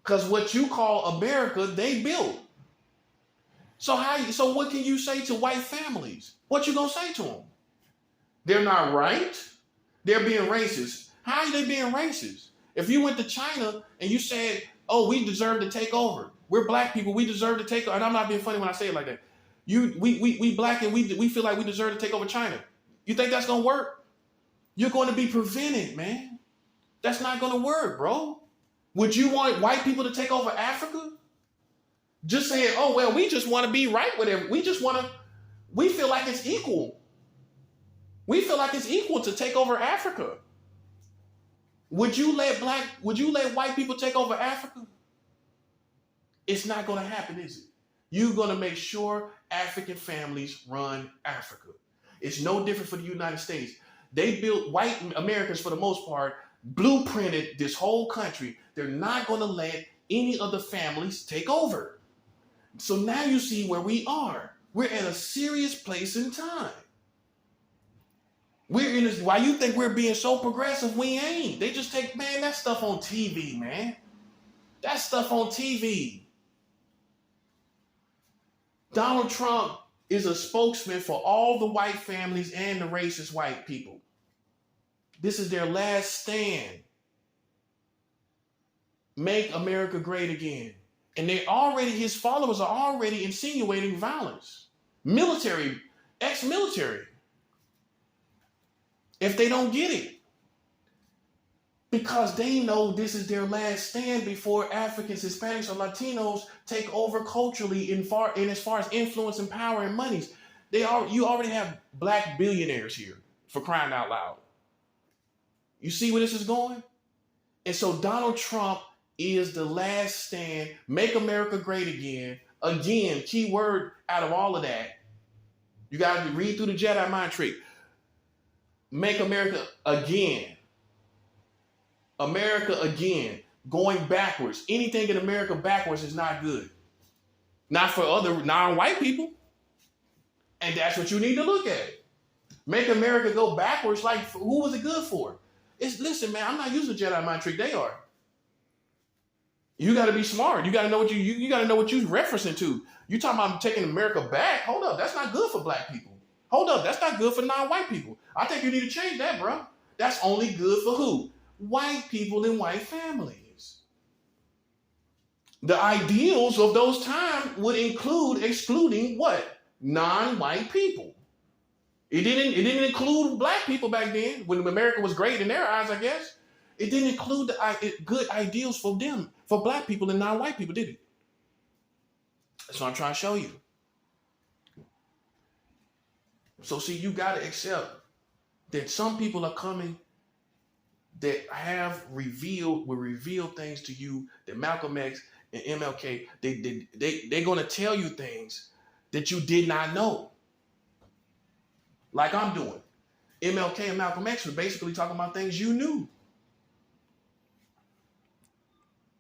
Because what you call America, they built. So what can you say to white families? What you gonna say to them? They're not right. They're being racist. How are they being racist? If you went to China and you said, "Oh, we deserve to take over. We're black people. We deserve to take over," and I'm not being funny when I say it like that. We black and we feel like we deserve to take over China. You think that's gonna work? You're going to be prevented, man. That's not gonna work, bro. Would you want white people to take over Africa? Just saying, oh, well, we just want to be right with it. We feel like it's equal. We feel like it's equal to take over Africa. Would you let white people take over Africa? It's not going to happen, is it? You're going to make sure African families run Africa. It's no different for the United States. They built, white Americans for the most part, blueprinted this whole country. They're not going to let any of the families take over. So now you see where we are. We're in a serious place in time. We're in this, why you think we're being so progressive? We ain't. They just take, man, that stuff on TV, man. That stuff on TV. Donald Trump is a spokesman for all the white families and the racist white people. This is their last stand. Make America great again. And his followers are already insinuating violence. Military, ex-military. If they don't get it. Because they know this is their last stand before Africans, Hispanics, or Latinos take over culturally in as far as influence and power and monies. You already have black billionaires here, for crying out loud. You see where this is going? And so Donald Trump is the last stand. Make America great again. Again, key word out of all of that. You got to read through the Jedi mind trick. Make America again. America again. Going backwards. Anything in America backwards is not good. Not for other non-white people. And that's what you need to look at. Make America go backwards. Like, who was it good for? Listen, man, I'm not using Jedi mind trick. They are. You got to be smart. You got to know what you got to know what you're referencing to. You talking about taking America back? Hold up, that's not good for black people. Hold up, that's not good for non-white people. I think you need to change that, bro. That's only good for who? White people and white families. The ideals of those times would include excluding what? Non-white people. It didn't include black people back then when America was great in their eyes, I guess. It didn't include the good ideals for them, for black people and non-white people, did it? That's what I'm trying to show you. So see, you got to accept that some people are coming that will reveal things to you that Malcolm X and MLK, they're going to tell you things that you did not know. Like I'm doing. MLK and Malcolm X were basically talking about things you knew.